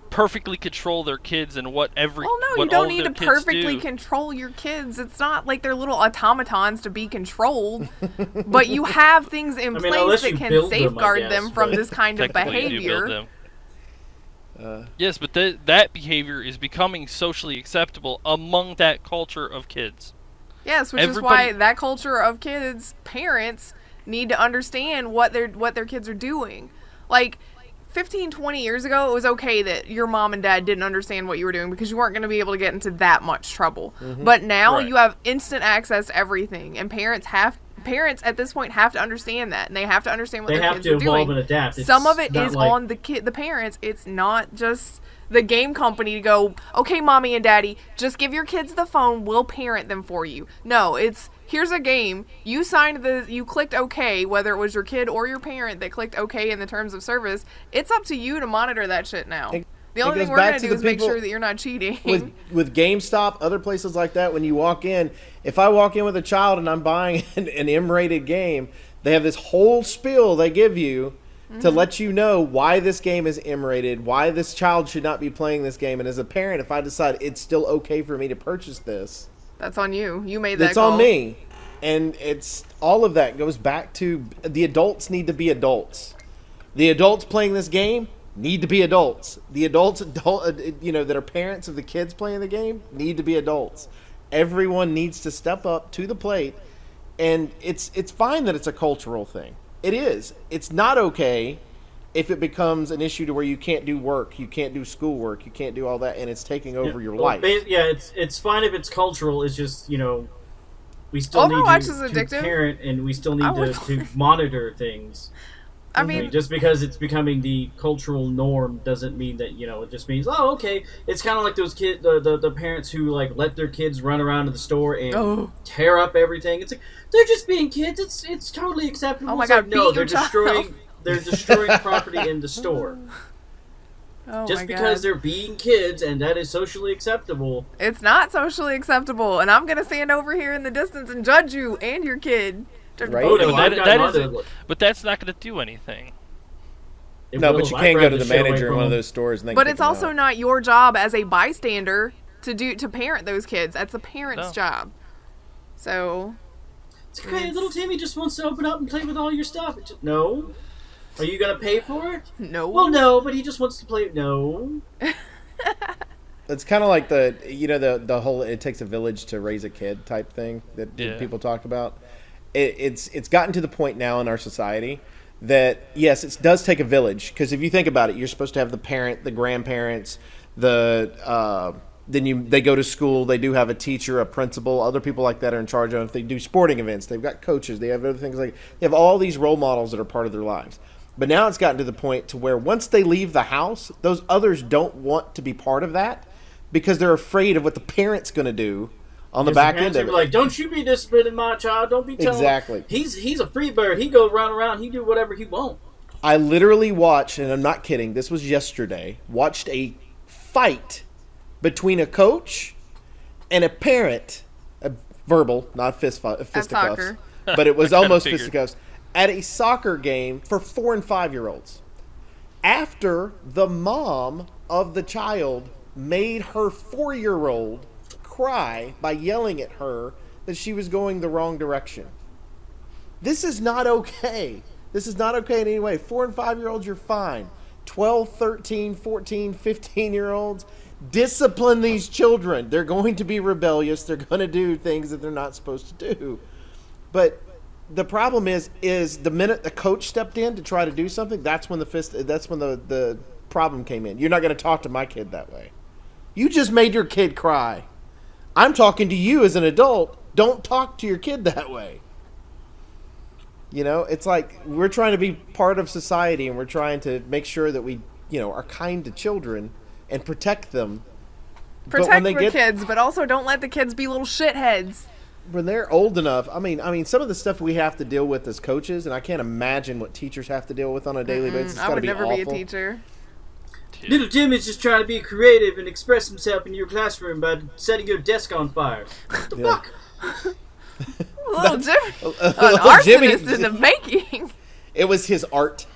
perfectly control their kids and what you don't need to perfectly control your kids. It's not like they're little automatons to be controlled. But you have things in place that can safeguard them from this kind of behavior. Yes, but that behavior is becoming socially acceptable among that culture of kids. Yes, which is why that culture of kids, parents need to understand what their kids are doing. Like 15, 20 years ago, it was okay that your mom and dad didn't understand what you were doing because you weren't going to be able to get into that much trouble. Mm-hmm. But now you have instant access to everything, and parents at this point have to understand that, and they have to understand what their kids are doing. They have to evolve and adapt. Some of it is on the parents. It's not just the game company to go, okay, mommy and daddy, just give your kids the phone, we'll parent them for you. No, it's, here's a game, you clicked okay, whether it was your kid or your parent that clicked okay in the terms of service, it's up to you to monitor that shit now. The only thing we're going to do is make sure that you're not cheating. With GameStop, other places like that, when you walk in, if I walk in with a child and I'm buying an M-rated game, they have this whole spiel they give you to let you know why this game is M-rated, why this child should not be playing this game. And as a parent, if I decide it's still okay for me to purchase this, that's on you. You made that that's call. on me. And it's all of that goes back to the adults need to be adults. The adults playing this game need to be adults. The adults, that are parents of the kids playing the game need to be adults. Everyone needs to step up to the plate, and it's fine that it's a cultural thing. It is. It's not okay if it becomes an issue to where you can't do work, you can't do schoolwork, you can't do all that, and it's taking over your life. It's fine if it's cultural. It's just, we still need to parent, and we still need to monitor things. I mean, just because it's becoming the cultural norm doesn't mean that, it just means, oh, okay. It's kind of like those kids, the parents who, let their kids run around to the store and tear up everything. It's like, they're just being kids. It's totally acceptable. Oh my God, no, they're destroying property in the store. Just because they're being kids and that is socially acceptable. It's not socially acceptable, and I'm going to stand over here in the distance and judge you and your kid. Right. But that's not going to do anything. No, but you can go to the manager in one of those stores. And but it's also not your job as a bystander to parent those kids. That's the parent's job. So. It's okay. Little Timmy just wants to open up and play with all your stuff. No. Are you going to pay for it? No. Well, no, but he just wants to play. No. It's kind of like the whole "it takes a village to raise a kid" type thing that people talk about. It's gotten to the point now in our society that yes, it does take a village, because if you think about it, you're supposed to have the parent, the grandparents, they go to school, they do have a teacher, a principal, other people like that are in charge of. If they do sporting events, they've got coaches, they have other things they have all these role models that are part of their lives. But now it's gotten to the point to where once they leave the house, those others don't want to be part of that because they're afraid of what the parent's going to do on the back end of it. Like, don't you be disciplining my child. Don't be telling exactly. He's a free bird. He goes around. He do whatever he wants. I literally watched, and I'm not kidding, this was yesterday, watched a fight between a coach and a parent, a verbal, not fisticuffs, but it was almost fisticuffs, at a soccer game for 4 and 5-year-olds. After the mom of the child made her 4-year-old cry by yelling at her that she was going the wrong direction. This is not okay. This is not okay in any way. 4 and 5-year-olds, you're fine. 12, 13, 14, 15-year-olds, discipline these children. They're going to be rebellious. They're going to do things that they're not supposed to do. But the problem is the minute the coach stepped in to try to do something, that's when the problem came in. You're not going to talk to my kid that way. You just made your kid cry. I'm talking to you as an adult. Don't talk to your kid that way. You know, it's like we're trying to be part of society and we're trying to make sure that we, are kind to children and protect them. Protect the kids, but also don't let the kids be little shitheads. When they're old enough, I mean, some of the stuff we have to deal with as coaches, and I can't imagine what teachers have to deal with on a daily basis. It's I would never awful. be a teacher. Little Jim is just trying to be creative and express himself in your classroom by setting your desk on fire. What the fuck? Little Jim, an arsonist in the making. It was his art.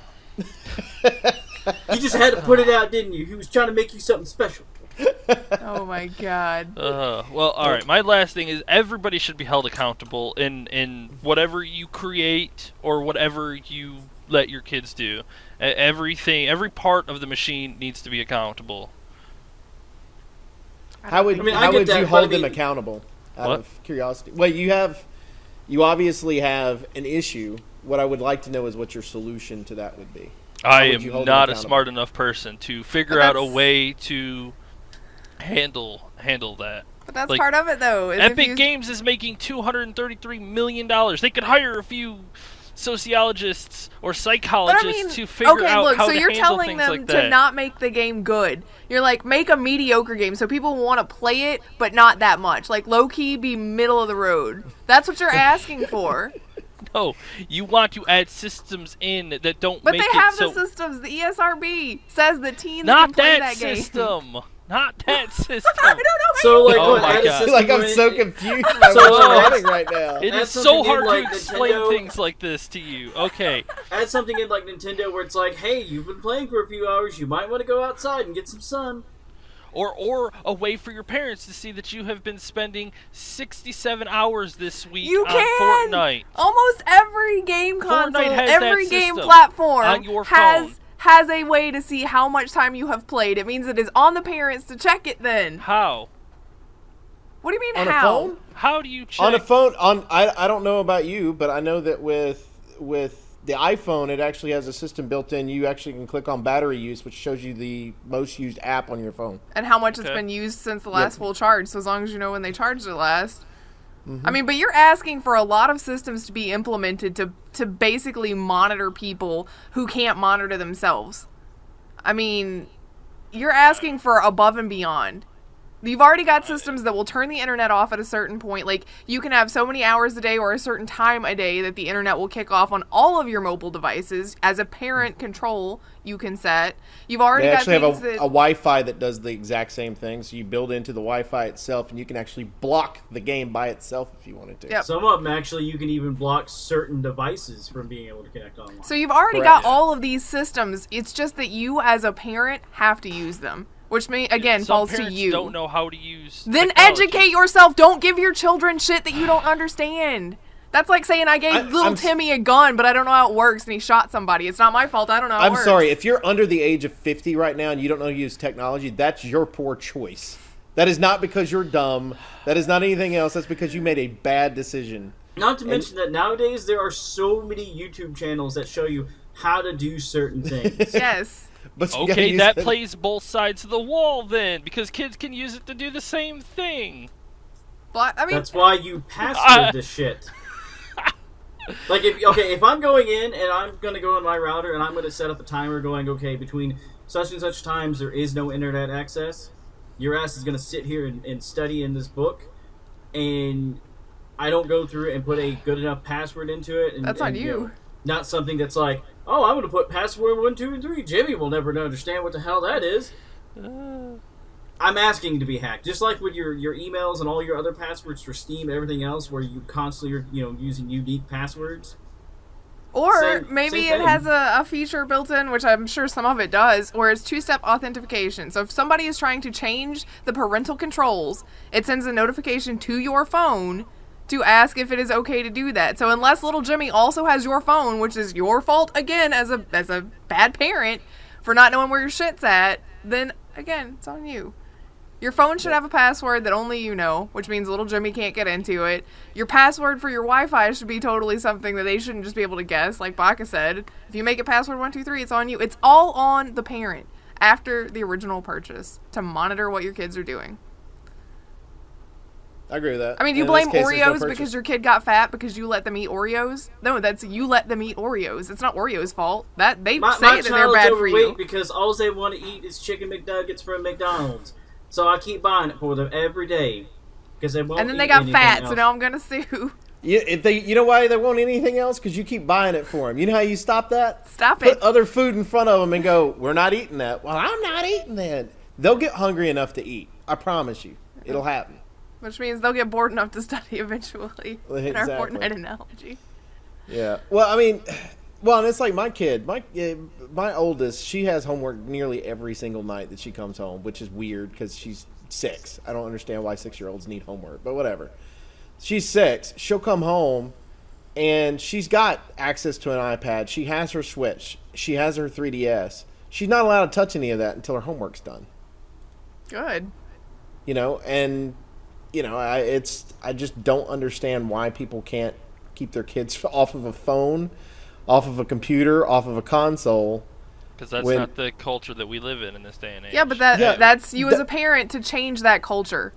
You just had to put it out, didn't you? He was trying to make you something special. Oh my god. Well, all right. My last thing is everybody should be held accountable in whatever you create or whatever you let your kids do. Everything, every part of the machine needs to be accountable. How would you hold them accountable? Out What? of curiosity. Well, you obviously have an issue. What I would like to know is what your solution to that would be. I would you am hold them not a accountable? smart enough person to figure But out a that's- way to handle that. But that's Like, part of it, though. Is if Epic you- Games is making $233 million. They could hire a few sociologists or But psychologists I mean, to figure okay, out look, how so to you're handle telling things them like to that. not make the game good. You're like, make a mediocre game so people want to play it, but not that much. Like, low-key, be middle of the road. That's what you're asking for. No, you want to add systems in that don't But make they it have so... the systems. The ESRB says that teens Not can play that that game. system. Not that system. I don't know. So, like, Oh what, my add a God. system Like I'm where so it- confused by So, what you're like, running right now. It That's is so something hard in, like, to explain Nintendo- things like this to you. Okay. Add something in like Nintendo where it's like, hey, you've been playing for a few hours, you might want to go outside and get some sun. Or a way for your parents to see that you have been spending 67 hours this week You on can. Fortnite. Almost every game console, Fortnite has every that game system platform on your phone. has a way to see how much time you have played. It means it is on the parents to check it then. How? What do you mean On a how? phone? How do you check? On a phone, I don't know about you, but I know that with the iPhone, it actually has a system built in. You actually can click on battery use, which shows you the most used app on your phone. And how much it's Okay. been used since the last full charge, so as long as you know when they charged it last. Mm-hmm. I mean, but you're asking for a lot of systems to be implemented to basically monitor people who can't monitor themselves. I mean, you're asking for above and beyond. You've already got systems that will turn the internet off at a certain point. Like, you can have so many hours a day or a certain time a day that the internet will kick off on all of your mobile devices. As a parent control, you can set. You've already They got actually have things a that... Wi-Fi that does the exact same thing. So you build into the Wi-Fi itself, and you can actually block the game by itself if you wanted to. Yep. Some of them actually you can even block certain devices from being able to connect online. So you've already Correct. got all of these systems. It's just that you, as a parent, have to use them. Which, again, Some falls to parents you. don't know how to use Then technology. educate yourself. Don't give your children shit that you don't understand. That's like saying I gave little I'm- Timmy a gun, but I don't know how it works, and he shot somebody. It's not my fault. I don't know how it I'm works. sorry, if you're under the age of 50 right now and you don't know how to use technology, that's your poor choice. That is not because you're dumb. That is not anything else. That's because you made a bad decision. Not to mention that nowadays there are so many YouTube channels that show you how to do certain things. Yes. But you gotta Okay, use that it. plays both sides of the wall then, because kids can use it to do the same thing. But, I mean, That's why you password this shit. Like, if I'm going in and I'm going to go on my router and I'm going to set up a timer going, okay, between such and such times there is no internet access, your ass is going to sit here and study in this book, and I don't go through and put a good enough password into it. And, That's on and, you. Not something that's like, oh, I'm going to put password 1, 2, and 3. Jimmy will never understand what the hell that is. I'm asking to be hacked, just like with your emails and all your other passwords for Steam, everything else, where you constantly are using unique passwords. or Same- maybe same it thing. has a feature built in, which I'm sure some of it does, where it's two-step authentication. So if somebody is trying to change the parental controls, it sends a notification to your phone to ask if it is okay to do that. So unless little Jimmy also has your phone, which is your fault again as a bad parent for not knowing where your shit's at, then again, it's on you. Your phone should have a password that only you know, which means little Jimmy can't get into it. Your password for your Wi-Fi should be totally something that they shouldn't just be able to guess, like Baka said. If you make it password 123, it's on you. It's all on the parent. after the original purchase to monitor what your kids are doing. I agree with that. I mean, do you In blame this case, there's no Oreos purchase. because your kid got fat because you let them eat Oreos? No, that's you let them eat Oreos. It's not Oreos' fault. That they My say that they're child's bad for overweight you. because all they want to eat is chicken McNuggets from McDonald's. So I keep buying it for them every day because they won't. And then eat they got anything fat, else. so now I'm gonna sue. You know why they won't eat anything else? Because you keep buying it for them. You know how you stop that? Stop Put it. other food in front of them and go, we're not eating that. Well, I'm not eating that. They'll get hungry enough to eat. I promise you. It'll happen. Which means they'll get bored enough to study eventually. In our Exactly. Fortnite analogy. Yeah. Well, I mean, and it's like my kid, my oldest, she has homework nearly every single night that she comes home, which is weird because she's 6. I don't understand why 6-year-olds need homework, but whatever. She's 6. She'll come home, and she's got access to an iPad. She has her Switch. She has her 3DS. She's not allowed to touch any of that until her homework's done. Good. And I just don't understand why people can't keep their kids off of a phone, off of a computer, off of a console. Because that's not the culture that we live in this day and age. Yeah, but that's you as a parent to change that culture.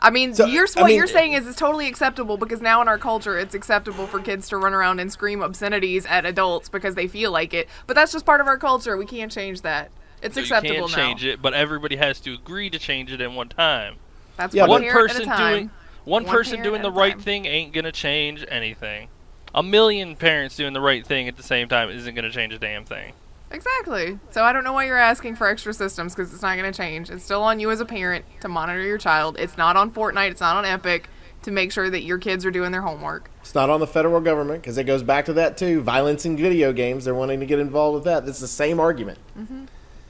I mean, So, what you're saying is it's totally acceptable because now in our culture it's acceptable for kids to run around and scream obscenities at adults because they feel like it. But that's just part of our culture. We can't change that. It's acceptable now. You can't change it, but everybody has to agree to change it in one time. That's One parent person at a time. one person parent doing at the a right time. thing ain't gonna change anything. A million parents doing the right thing at the same time isn't gonna change a damn thing. Exactly. So I don't know why you're asking for extra systems because it's not going to change. It's still on you as a parent to monitor your child. It's not on Fortnite. It's not on Epic to make sure that your kids are doing their homework. It's not on the federal government because it goes back to that too. Violence in video games. They're wanting to get involved with that. It's the same argument. Mm-hmm.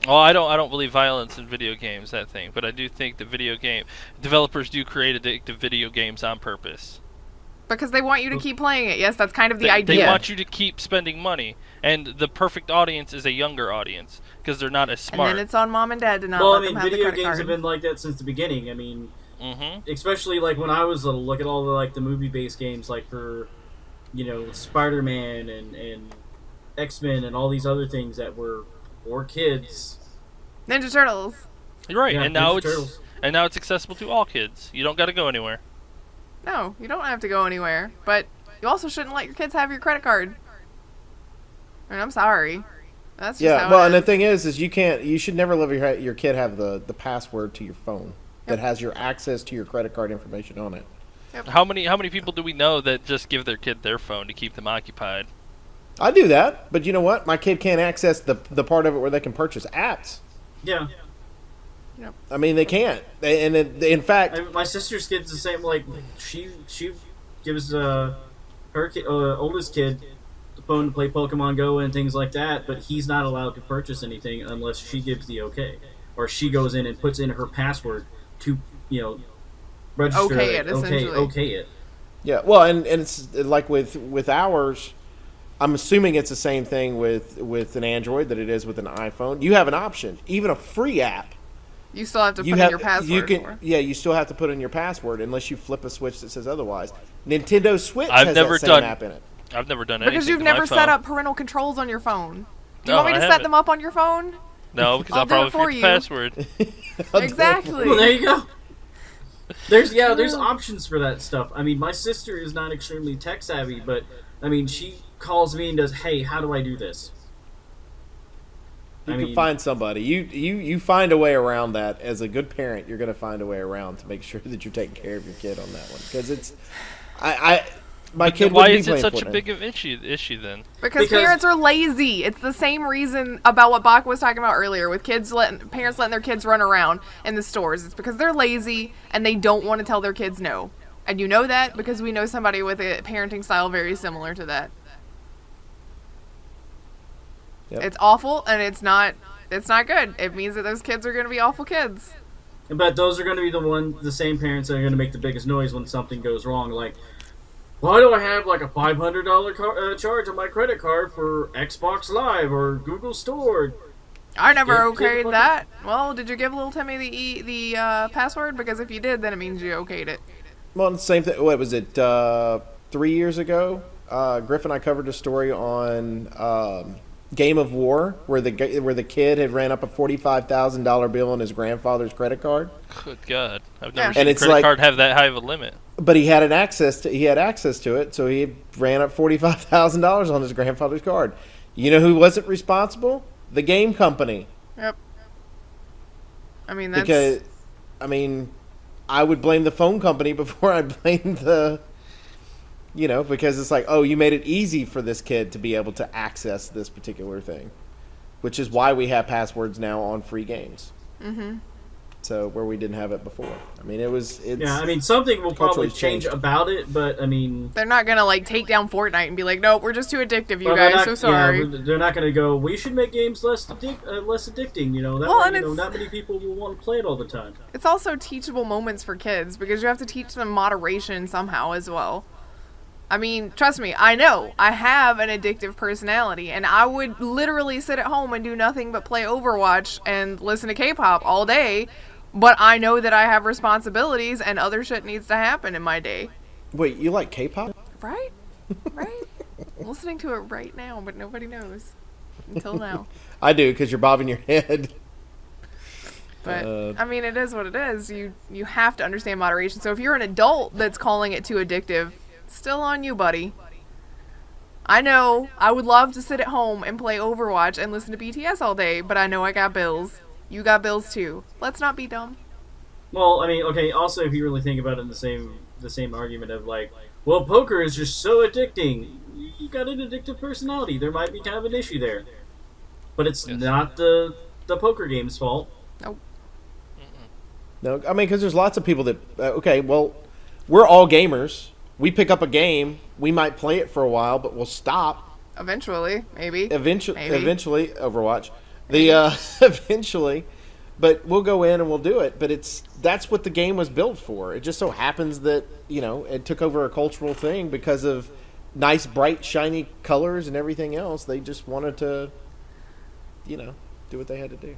Well, I don't believe violence in video games that thing, but I do think that video game developers do create addictive video games on purpose. Because they want you to keep playing it. Yes, that's kind of the They idea. want you to keep spending money, and the perfect audience is a younger audience because they're not as smart. And then it's on mom and dad to not Well, let I mean, them have the video credit games card. have been like that since the beginning. I mean, Mm-hmm. especially like when I was little. Look at all the the movie-based games like for, SpiderMan and X-Men and all these other things that were for kids. Ninja Turtles. You're right, Yeah, and now Ninja Turtles. it's accessible to all kids. You don't got to go anywhere. No, you don't have to go anywhere. But you also shouldn't let your kids have your credit card. I mean, I'm sorry. That's just how Well, it and the is. thing is you should never let your kid have the password to your phone that has your access to your credit card information on it. How many people do we know that just give their kid their phone to keep them occupied? I do that, but you know what? My kid can't access the part of it where they can purchase apps. Yeah. I mean, they can't. In fact, My sister's kid's the same. Like she gives her oldest kid the phone to play Pokemon Go and things like that, but he's not allowed to purchase anything unless she gives the okay, or she goes in and puts in her password to register Okay it, essentially. okay it. yeah. Well, and it's like with ours. I'm assuming it's the same thing with an Android that it is with an iPhone. You have an option, even a free app. You still have to put in your password for. Yeah, you still have to put in your password unless you flip a switch that says otherwise. Nintendo Switch I've has never that same done- app in it. I've never done anything Because you've to my never phone. set up parental controls on your phone. Do you No, want me I to set haven't. them up on your phone? No, because I'll I'll do it probably for forget the you. password. Exactly. Well, there you go. There's options for that stuff. I mean, my sister is not extremely tech savvy, but I mean, she calls me and does, "Hey, how do I do this?" You can find somebody. You find a way around that. As a good parent, you're going to find a way around to make sure that you're taking care of your kid on that one. Because it's, my kid. Why wouldn't be is it playing such Fortnite. a big of issue then? Because parents are lazy. It's the same reason about what Bach was talking about earlier with parents letting their kids run around in the stores. It's because they're lazy and they don't want to tell their kids no. And you know that because we know somebody with a parenting style very similar to that. Yep. It's awful and it's not good. It means that those kids are going to be awful kids. But those are going to be the same parents that are going to make the biggest noise when something goes wrong. Like, why do I have like a $500 charge on my credit card for Xbox Live or Google Store? I never Yeah, okayed kid- that. Well, did you give little Timmy the password? Because if you did, then it means you okayed it. Well, the same thing. What was it? 3 years ago, Griff and I covered a story on Game of War, where the kid had ran up a $45,000 bill on his grandfather's credit card. Good God, I've Yeah. never seen And a it's credit like- card have that high of a limit. But he had access to it, so he ran up $45,000 on his grandfather's card. You know who wasn't responsible? The game company. Yep. I mean, that's... Because, I mean, I would blame the phone company before I'd blame the, because it's like, oh, you made it easy for this kid to be able to access this particular thing, which is why we have passwords now on free games. Mm-hmm. So where we didn't have it before. I mean, something will probably culturally change changed. about it, but I mean, They're not gonna like take down Fortnite and be like, nope, we're just too addictive, you well, they're guys. not- So sorry. Yeah, they're not going to go. We should make games less addicting. That Well, way, and it's- not many people will want to play it all the time. It's also teachable moments for kids because you have to teach them moderation somehow as well. I mean, trust me, I know. I have an addictive personality, and I would literally sit at home and do nothing but play Overwatch and listen to K-pop all day, but I know that I have responsibilities and other shit needs to happen in my day. Wait, you like K-pop? Right? Right? I'm listening to it right now, but nobody knows. Until now. I do, because you're bobbing your head. But I mean, it is what it is. You have to understand moderation. So if you're an adult that's calling it too addictive, still on you, buddy. I know I would love to sit at home and play Overwatch and listen to BTS all day, but I know I got bills. You got bills too. Let's not be dumb. Well, I mean, okay. Also, if you really think about it in the same argument of like, well, poker is just so addicting. You got an addictive personality. There might be kind of an issue there, but it's not the poker game's fault. Nope. No, I mean, because there's lots of people that, we're all gamers. We pick up a game, we might play it for a while, but we'll stop. Eventually, maybe. Eventually, Overwatch. Eventually, but we'll go in and we'll do it. But that's what the game was built for. It just so happens that, it took over a cultural thing because of nice, bright, shiny colors and everything else. They just wanted to, do what they had to do.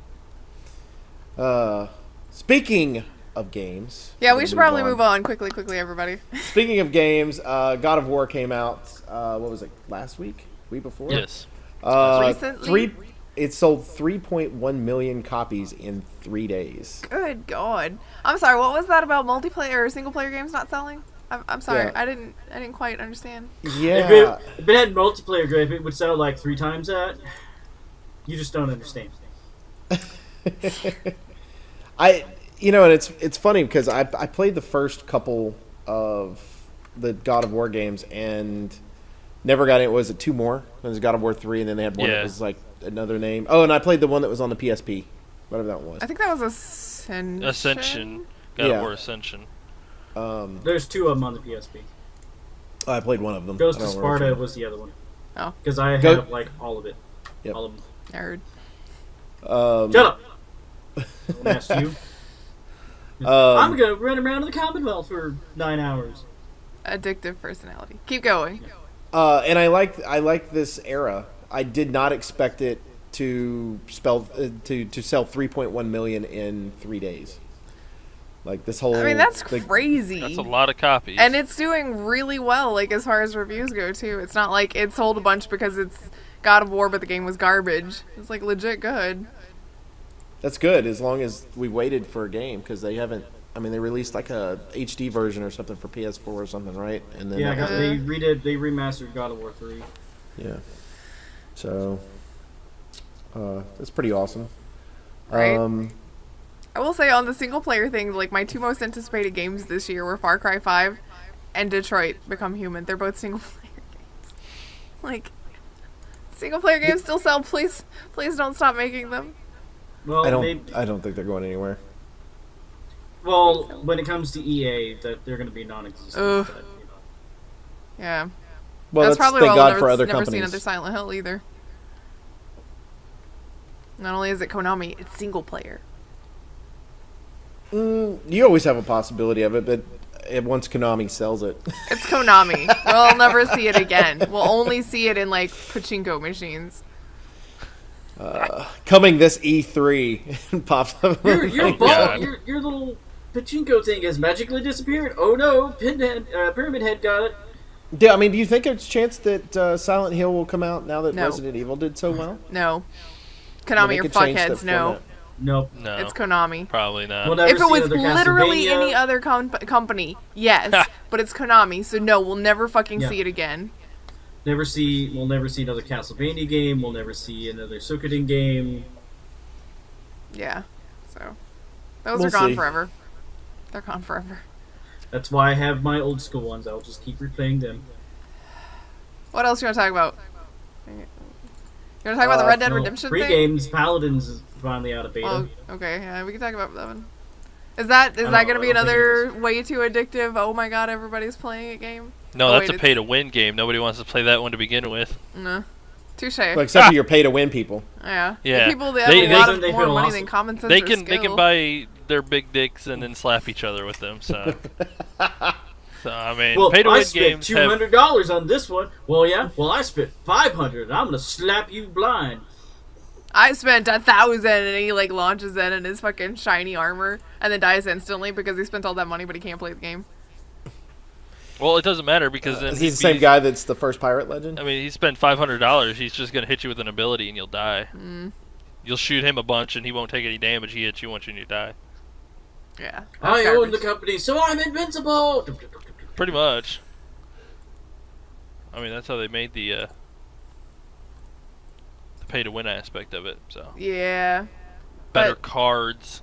Speaking of games. Yeah, we should probably move on. Quickly, everybody. Speaking of games, God of War came out, what was it, last week? Week before? Yes. Recently? It sold 3.1 million copies in 3 days. Good God. I'm sorry, what was that about multiplayer or single player games not selling? I'm sorry, Yeah. I didn't quite understand. Yeah. If it had multiplayer, if it would sell like 3 times that, you just don't understand. And it's funny because I played the first couple of the God of War games and never got it. Was it 2 more? It was God of War 3, and then they had one that was like another name. Oh, and I played the one that was on the PSP, whatever that one was. I think that was Ascension. God Yeah. of War Ascension. There's 2 of them on the PSP. I played one of them. Ghost I of don't remember Sparta which one. was the other one. Oh. Because I have like all of it. Yep. All of them. Nerd. Shut up! Don't ask you. I'm gonna run around in the Commonwealth for 9 hours. Addictive personality. Keep going. And I like this era. I did not expect it to sell 3.1 million in 3 days. Like this whole. I mean, that's crazy. That's a lot of copies. And it's doing really well, like, as far as reviews go, too. It's not like it sold a bunch because it's God of War, but the game was garbage. It's, like, legit good. That's good, as long as we waited for a game, because they haven't. I mean, they released like a HD version or something for PS4 or something, right? And then Yeah, they remastered God of War 3. Yeah. So, that's pretty awesome. Right? I will say on the single player thing, like, my 2 most anticipated games this year were Far Cry 5 and Detroit Become Human. They're both single player games. Like, single player games still sell. Please don't stop making them. Well, I don't think they're going anywhere. Well, when it comes to EA, that they're going to be non-existent. Ugh. But, Yeah. Well, That's let's probably thank why God we'll for other never see companies. another Silent Hill either. Not only is it Konami, it's single player. You always have a possibility of it, but once Konami sells it. It's Konami. We'll never see it again. We'll only see it in, like, pachinko machines. Coming this E3 pops up. Your little pachinko thing has magically disappeared. Oh no, Pyramid Head got it. Yeah, I mean, do you think there's a chance that Silent Hill will come out now that No. Resident Evil did so well? No. Well, Konami, they you're could change the fuckheads. No. format. Nope. No, It's Konami. probably not. We'll never If it see was another literally Castlevania. any other company, yes. But it's Konami, so no, we'll never fucking Yeah. see it again. We'll never see another Castlevania game. We'll never see another Suikoden game. Yeah. So those We'll are gone see. forever. They're gone forever. That's why I have my old school ones. I'll just keep replaying them. What else you want to talk about? You want to talk about the Red Dead Redemption Free thing? games, Paladins is finally out of beta. Oh, okay. Yeah, we can talk about that one. Is that don't going know, to be I don't think another it way too addictive? Oh my god, everybody's playing a game. No, Oh, that's wait, a pay-to-win game. Nobody wants to play that one to begin with. No. Touche. Well, except for your pay-to-win people. Yeah. Yeah. The people that They- have a lot they of feel more money awesome. than common sense They or can skill. buy their big dicks and then slap each other with them. So, I mean, Well, I pay-to-win spent games have. $200 on this one. Well, yeah. Well, I spent $500. I'm gonna slap you blind. I spent 1,000 and he like launches in his fucking shiny armor and then dies instantly because he spent all that money but he can't play the game. Well, it doesn't matter because then Is he the same guy that's the first pirate legend? I mean, he spent $500. He's just gonna hit you with an ability and you'll die. Mm. You'll shoot him a bunch and he won't take any damage. He hits you once and you die. Yeah. I that's own the garbage. company, so I'm invincible. Pretty much. I mean, that's how they made the pay-to-win aspect of it. So Yeah. better But- cards.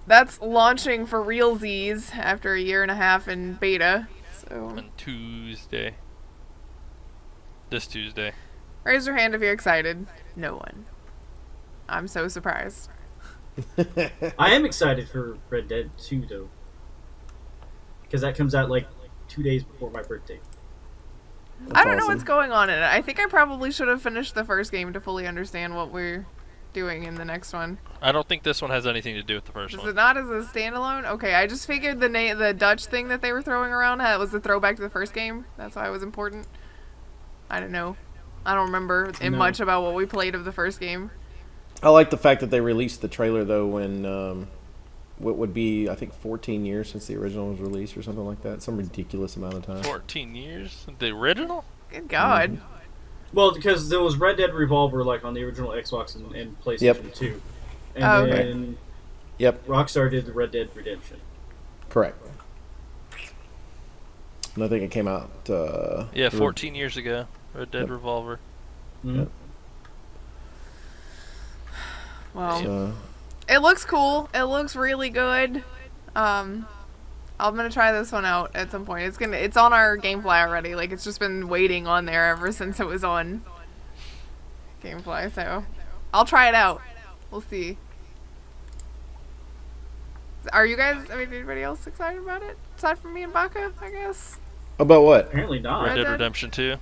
That's launching for realsies after a year and a half in beta. So On Tuesday. This Tuesday. raise your hand if you're excited. No one. I'm so surprised. I am excited for Red Dead 2, though. Because that comes out like 2 days before my birthday. I don't know awesome. what's going on in it. I think I probably should have finished the first game to fully understand what we're doing in the next one. I don't think this one has anything to do with the first Is one. it not as a standalone? Okay, I just figured the Dutch thing that they were throwing around was a throwback to the first game. That's why it was important. I don't know. I don't remember No. much about what we played of the first game. I like the fact that they released the trailer, though, when what would be, I think, 14 years since the original was released or something like that. Some ridiculous amount of time. 14 years? The original? Good God. Mm-hmm. Well, because there was Red Dead Revolver like on the original Xbox and PlayStation Yep. 2. And Oh, okay. then Yep, Rockstar did the Red Dead Redemption. correct. And I think it came out... Yeah, through- 14 years ago. Red Dead Yep. Revolver. Mhm. Yep. Well, So, it looks cool. It looks really good. I'm gonna try this one out at some point. It's on our GameFly already. Like it's just been waiting on there ever since it was on GameFly. So I'll try it out. We'll see. Are you guys? I mean, anybody else excited about it aside from me and Baka? I guess. about what? Apparently not. Red Red Dead Dead? Redemption 2.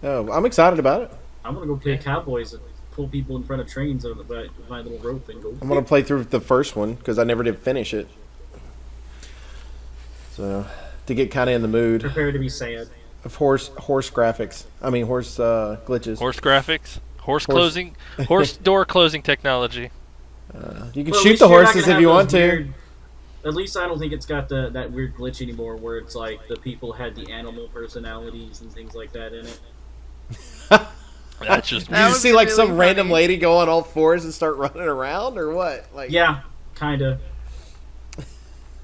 Oh, I'm excited about it. I'm gonna go play cowboys and pull people in front of trains with my little rope and go. I'm going to play through the first one because I never did finish it. So, to get kind of in the mood Prepare to be sad. of horse graphics. I mean, horse glitches. Horse graphics. Horse door closing technology. You can Well, at shoot least the you're not horses gonna if you have want those to. weird- At least I don't think it's got that weird glitch anymore, where it's like the people had the animal personalities and things like that in it. That's just That You would just see be like really some random funny. lady go on all fours and start running around, or what? Like, Yeah, kinda.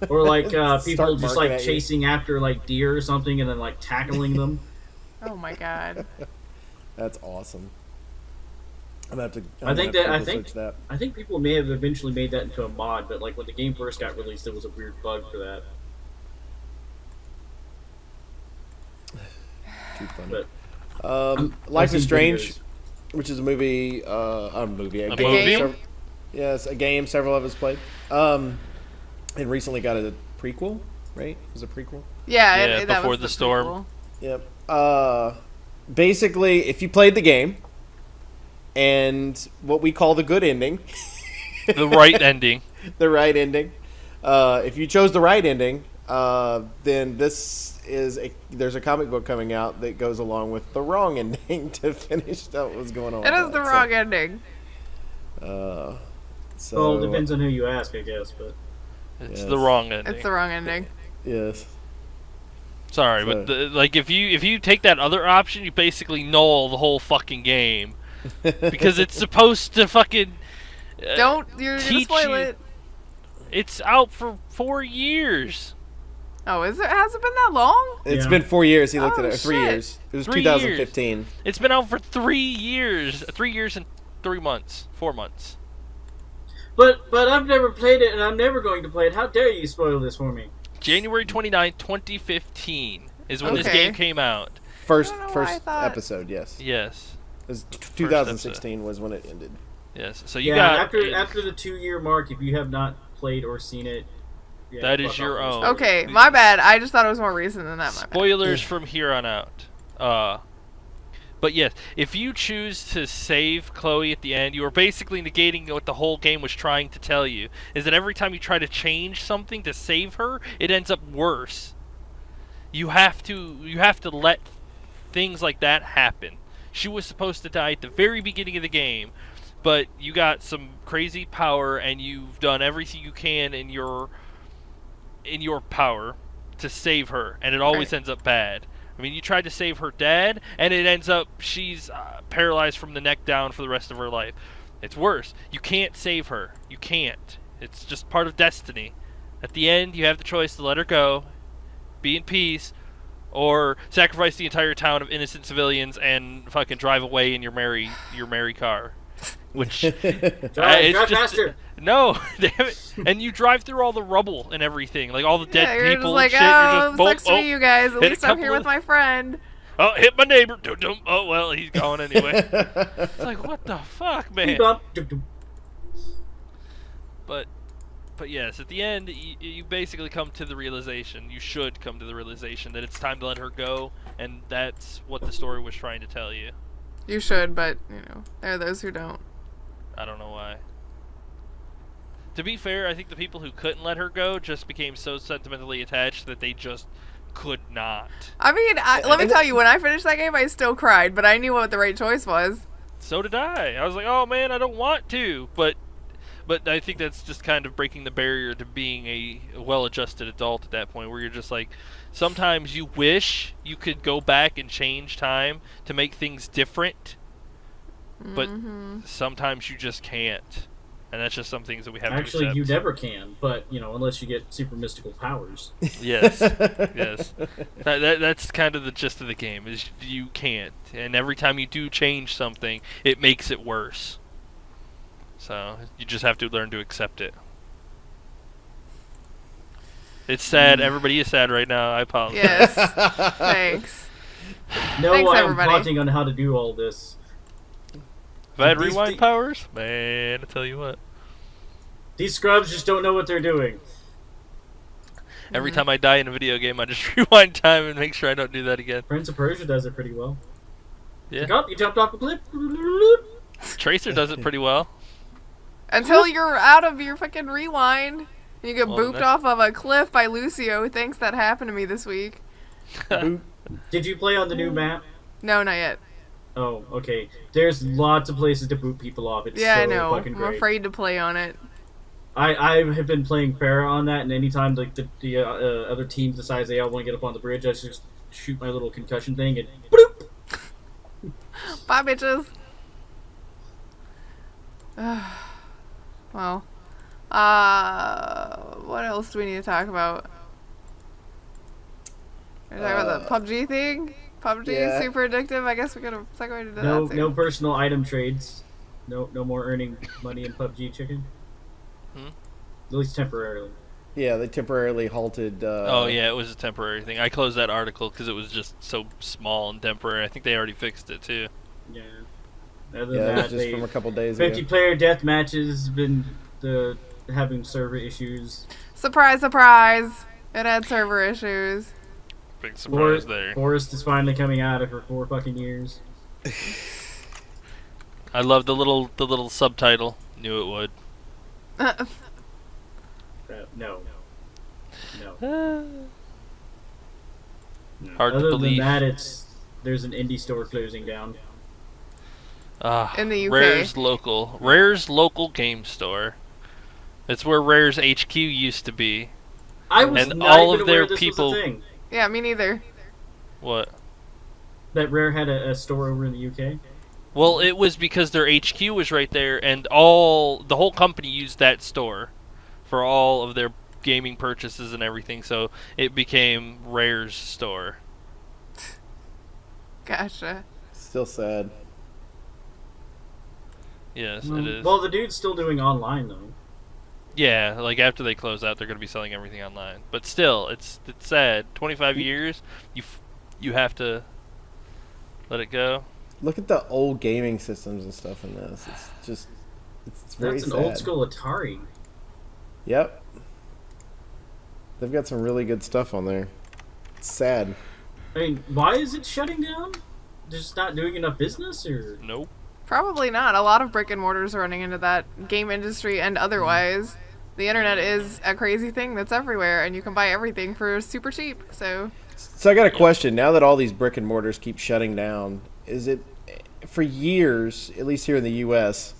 Or like Start people just barking like at you. chasing after like deer or something and then like tackling them. Oh my God. that's awesome. I'm gonna have to. I think that- I Google think- search that. I think people may have eventually made that into a mod, but like when the game first got released, there was a weird bug for that. Too funny. But Life I've is seen Strange, videos. which is a movie. A movie. A game. movie? Several- yes, a game. Several of us played. It recently got a prequel. Right? It was a prequel. Yeah. Yeah, that Before was the Storm. prequel. Yep. Basically, if you played the game, and what we call the good ending, The right ending. the right ending. If you chose the right ending, then there's a comic book coming out that goes along with the wrong ending to finish what was going on. It with is the that. wrong ending. So, well, it depends on who you ask, I guess. But It's Yes. the wrong ending. It's the wrong ending. yes. Sorry, So- but like if you take that other option, you basically null the whole fucking game because it's supposed to fucking You're gonna teach spoil you. it. It's out for 4 years. Oh, is it? Has it been that long? It's Yeah. been 4 years. He looked Oh, at it. 3 shit. years. It was 3 years. 2015. It's been out for 3 years. 3 years and 3 months. 4 months. But I've never played it, and I'm never going to play it. How dare you spoil this for me? January 29th, 2015 is when this Okay. game came out. First I don't know first why I thought- episode, yes. Yes. It was 2016 was when it ended. Yes. So you Yeah, got after the 2-year mark, if you have not played or seen it, yeah, That is fuck your off. own. Okay, my bad. I just thought it was more recent than that. My bad. spoilers from here on out. But yes, if you choose to save Chloe at the end, you are basically negating what the whole game was trying to tell you. Is that every time you try to change something to save her, it ends up worse. You have to let things like that happen. She was supposed to die at the very beginning of the game, but you got some crazy power and you've done everything you can in your power to save her, and it always Right. ends up bad. I mean, you tried to save her dad, and it ends up she's paralyzed from the neck down for the rest of her life. It's worse. You can't save her. You can't. It's just part of destiny. At the end, you have the choice to let her go, be in peace, or sacrifice the entire town of innocent civilians and fucking drive away in your merry car. Which Drive it's just- faster. no, damn it! And you drive through all the rubble and everything, like all the dead Yeah, you're people just like, and shit. oh, You're just boom, sucks to be you guys. At hit a least I'm couple here of- with my friend. Oh, hit my neighbor. Dum, dum. Oh well, he's gone anyway. It's like, what the fuck, man? Beep, dum, dum. But yes, at the end, you basically come to the realization. You should come to the realization that it's time to let her go, and that's what the story was trying to tell you. You should, but there are those who don't. I don't know why. To be fair, I think the people who couldn't let her go just became so sentimentally attached that they just could not. I mean, let me tell you, when I finished that game, I still cried, but I knew what the right choice was. So did I. I was like, oh man, I don't want to, but I think that's just kind of breaking the barrier to being a well-adjusted adult at that point, where you're just like, sometimes you wish you could go back and change time to make things different, but sometimes you just can't, and that's just some things that we have Actually, to accept. you never can, but unless you get super mystical powers. Yes, yes. That's kind of the gist of the game, is you can't, and every time you do change something, it makes it worse. So you just have to learn to accept it. It's sad. Everybody is sad right now. I apologize. Yes. Thanks. No, Thanks, I'm everybody. plotting on how to do all this. If I had These rewind thi- powers, man, I tell you what. These scrubs just don't know what they're doing. Every time I die in a video game, I just rewind time and make sure I don't do that again. Prince of Persia does it pretty well. Yeah. Look up, you jumped off a cliff. Tracer does it pretty well. Until you're out of your fucking rewind, and you get Well, booped that's- off of a cliff by Lucio. Thanks, that happened to me this week. Did you play on the new map? No, not yet. Oh, okay. There's lots of places to boot people off. It's Yeah, so I know. fucking I'm great. afraid to play on it. I have been playing Farah on that, and anytime like the other team decides they all want to get up on the bridge, I just shoot my little concussion thing and bloop. Bye, bitches. Well, what else do we need to talk about? We're talking about the PUBG thing? PUBG yeah. super addictive? I guess we gotta segue into No, that. no personal item trades. No more earning money in PUBG chicken. Hmm? At least temporarily. Yeah, they temporarily halted. Oh yeah, it was a temporary thing. I closed that article because it was just so small and temporary. I think they already fixed it too. Yeah. Other Yeah, than it was that, just they, from a couple days ago. 50-player death matches been having server issues. Surprise, surprise! It had server issues. Big surprise there. Forest is finally coming out after 4 fucking years. I love the little subtitle. Knew it would. No. Hard to Other believe. than that, there's an indie store closing down. In the UK. Rare's local game store. It's where Rare's HQ used to be. I was And not all even of aware their this people- was a thing. Yeah, me neither. What? That Rare had a store over in the UK. Well, it was because their HQ was right there, and the whole company used that store for all of their gaming purchases and everything. So it became Rare's store. Gotcha. Still sad. Yes, it is. Well, the dude's still doing online though. Yeah, like after they close out, they're going to be selling everything online. But still, it's sad. 25 years, you have to let it go. Look at the old gaming systems and stuff in this. It's just, it's very That's an sad. old school Atari. Yep. They've got some really good stuff on there. It's sad. I mean, why is it shutting down? Just not doing enough business, or Nope. Probably not. A lot of brick and mortars are running into that game industry and otherwise. The internet is a crazy thing that's everywhere, and you can buy everything for super cheap. So I got a question. Now that all these brick and mortars keep shutting down, is it, for years, at least here in the U.S.,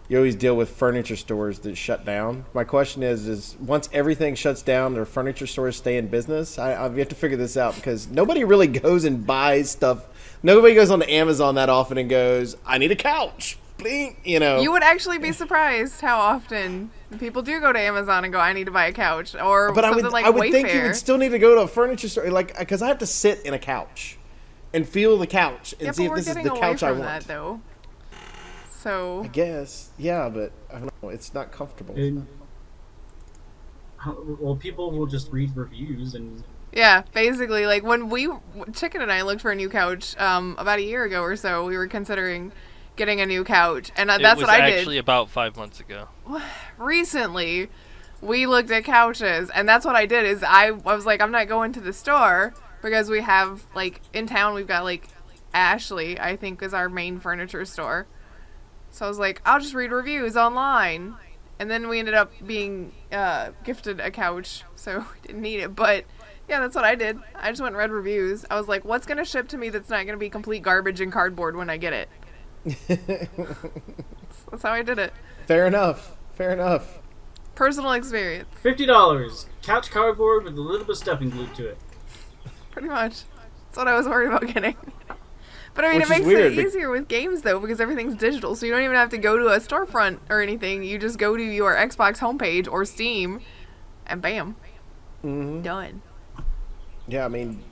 you always deal with furniture stores that shut down. My question is once everything shuts down, do furniture stores stay in business? I've yet to figure this out because nobody really goes and buys stuff. Nobody goes on to Amazon that often and goes, I need a couch. Bling, you know. you would actually be surprised how often people do go to Amazon and go, I need to buy a couch, or But something like I would Wayfair. think you would still need to go to a furniture store, like, because I have to sit in a couch and feel the couch and Yeah, see but if we're this is getting the away couch I from want. that, though. So I guess, yeah, but I don't know. It's not comfortable. well, people will just read reviews and. yeah, basically, like when Chicken and I looked for a new couch about a year ago or so, we were considering getting a new couch, and that's what I did. It was actually about 5 months ago. Recently, we looked at couches, and that's what I did. Is I was like, I'm not going to the store because we have, like, in town we've got, like, Ashley, I think, is our main furniture store. So I was like, I'll just read reviews online. And then we ended up being gifted a couch, so we didn't need it. But yeah, that's what I did. I just went and read reviews. I was like, what's going to ship to me that's not going to be complete garbage and cardboard when I get it? That's how I did it. Fair enough. Fair enough. Personal experience. $50. Couch cardboard with a little bit of stuffing glued to it. Pretty much. That's what I was worried about getting. But I mean, Which it makes is weird, it easier with games, though, because everything's digital. So you don't even have to go to a storefront or anything. You just go to your Xbox homepage or Steam, and bam. Mm-hmm. Done. Yeah, I mean,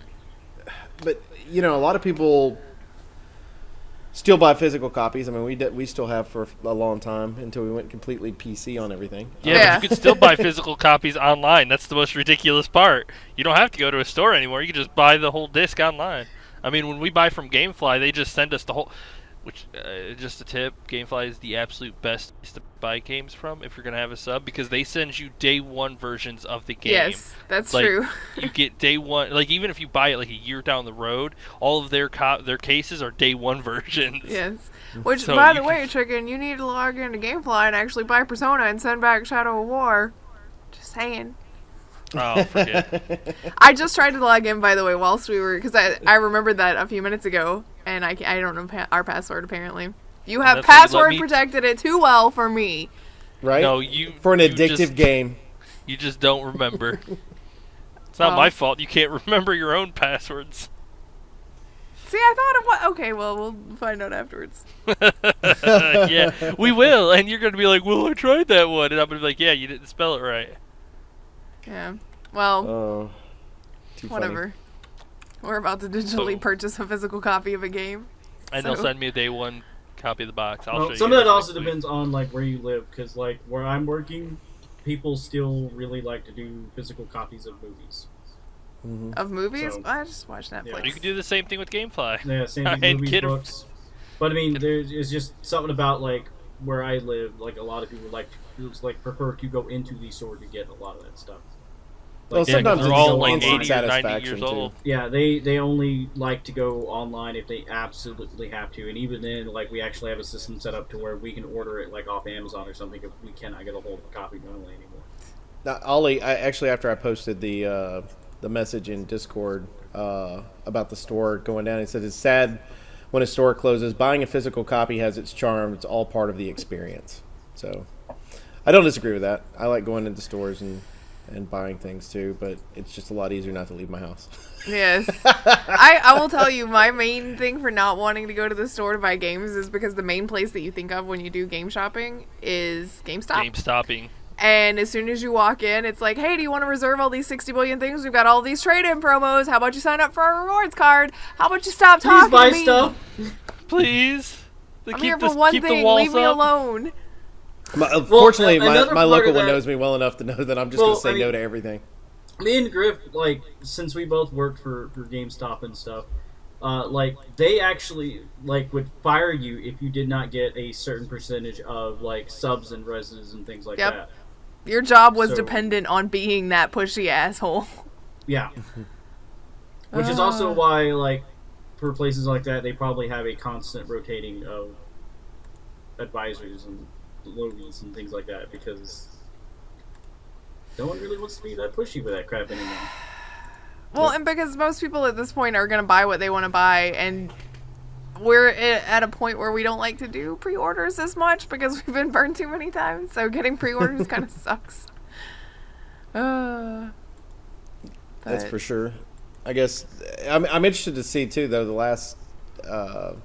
but, you know, a lot of people still buy physical copies. I mean, we still have for a long time until we went completely PC on everything. Yeah. But you could still buy physical copies online. That's the most ridiculous part. You don't have to go to a store anymore. You can just buy the whole disc online. I mean, when we buy from GameFly, they just send us the whole... Which, just a tip, GameFly is the absolute best place to buy games from if you're going to have a sub, because they send you day one versions of the game. Yes, that's like, true. You get day one... Like, even if you buy it like a year down the road, all of their cases are day one versions. Yes. Which, So by you the way, Chicken, you need to log into GameFly and actually buy Persona and send back Shadow of War. Just saying. Oh, forget. I just tried to log in, by the way, whilst we were... Because I remembered that a few minutes ago, and I don't know our password, apparently. You have That's why you let password me- protected it too well for me. Right? No, For an you addictive just- game. You just don't remember. It's not Well. my fault. You can't remember your own passwords. See, I thought it was... Okay, well, we'll find out afterwards. Yeah, we will. And you're going to be like, well, I tried that one. And I'm going to be like, yeah, you didn't spell it right. Yeah. Well, Oh, too funny. whatever. We're about to digitally Boom. purchase a physical copy of a game. And So- they'll send me a day one copy of the box. I'll show Well, you some of guys that also next week. depends on like where you live, because like where I'm working, people still really like to do physical copies of movies. Of movies? So- I just watch Netflix. You can do the same thing with GameFly. Yeah, same And thing movies, get 'em- books. But I mean, there's just something about like where I live. Like a lot of people prefer to go into the store to get a lot of that stuff. Well, Like, sometimes they're it's all all like instant 80 or 90 satisfaction, years old. yeah, they only like to go online if they absolutely have to, and even then, like we actually have a system set up to where we can order it like off Amazon or something if we cannot get a hold of a copy normally anymore. Now, Ollie, actually, after I posted the message in Discord about the store going down, he said it's sad when a store closes. Buying a physical copy has its charm. It's all part of the experience. So I don't disagree with that. I like going into stores and and buying things too, but it's just a lot easier not to leave my house. Yes. I will tell you, my main thing for not wanting to go to the store to buy games is because the main place that you think of when you do game shopping is GameStop. GameStopping. And as soon as you walk in, it's like, hey, do you want to reserve all these 60 billion things? We've got all these trade-in promos. How about you sign up for our rewards card? How about you stop talking buy to me? stuff. Please. I'm here for one thing. Leave me alone. Fortunately, my another part local of one that- knows me well enough to know that I'm just going to say no to everything. Me and Griff, like, since we both worked for GameStop and stuff, like, they actually, like, would fire you if you did not get a certain percentage of, like, subs and reses and things like that. Your job was So- dependent on being that pushy asshole. Yeah. Which is also why, like, for places like that, they probably have a constant rotating of advisors and logies and things like that, because no one really wants to be that pushy with that crap anymore. Well, and because most people at this point are going to buy what they want to buy, and we're at a point where we don't like to do pre-orders as much because we've been burned too many times, so getting pre-orders kind of sucks. That's But- for sure. I guess I'm interested to see too, though, the last. Of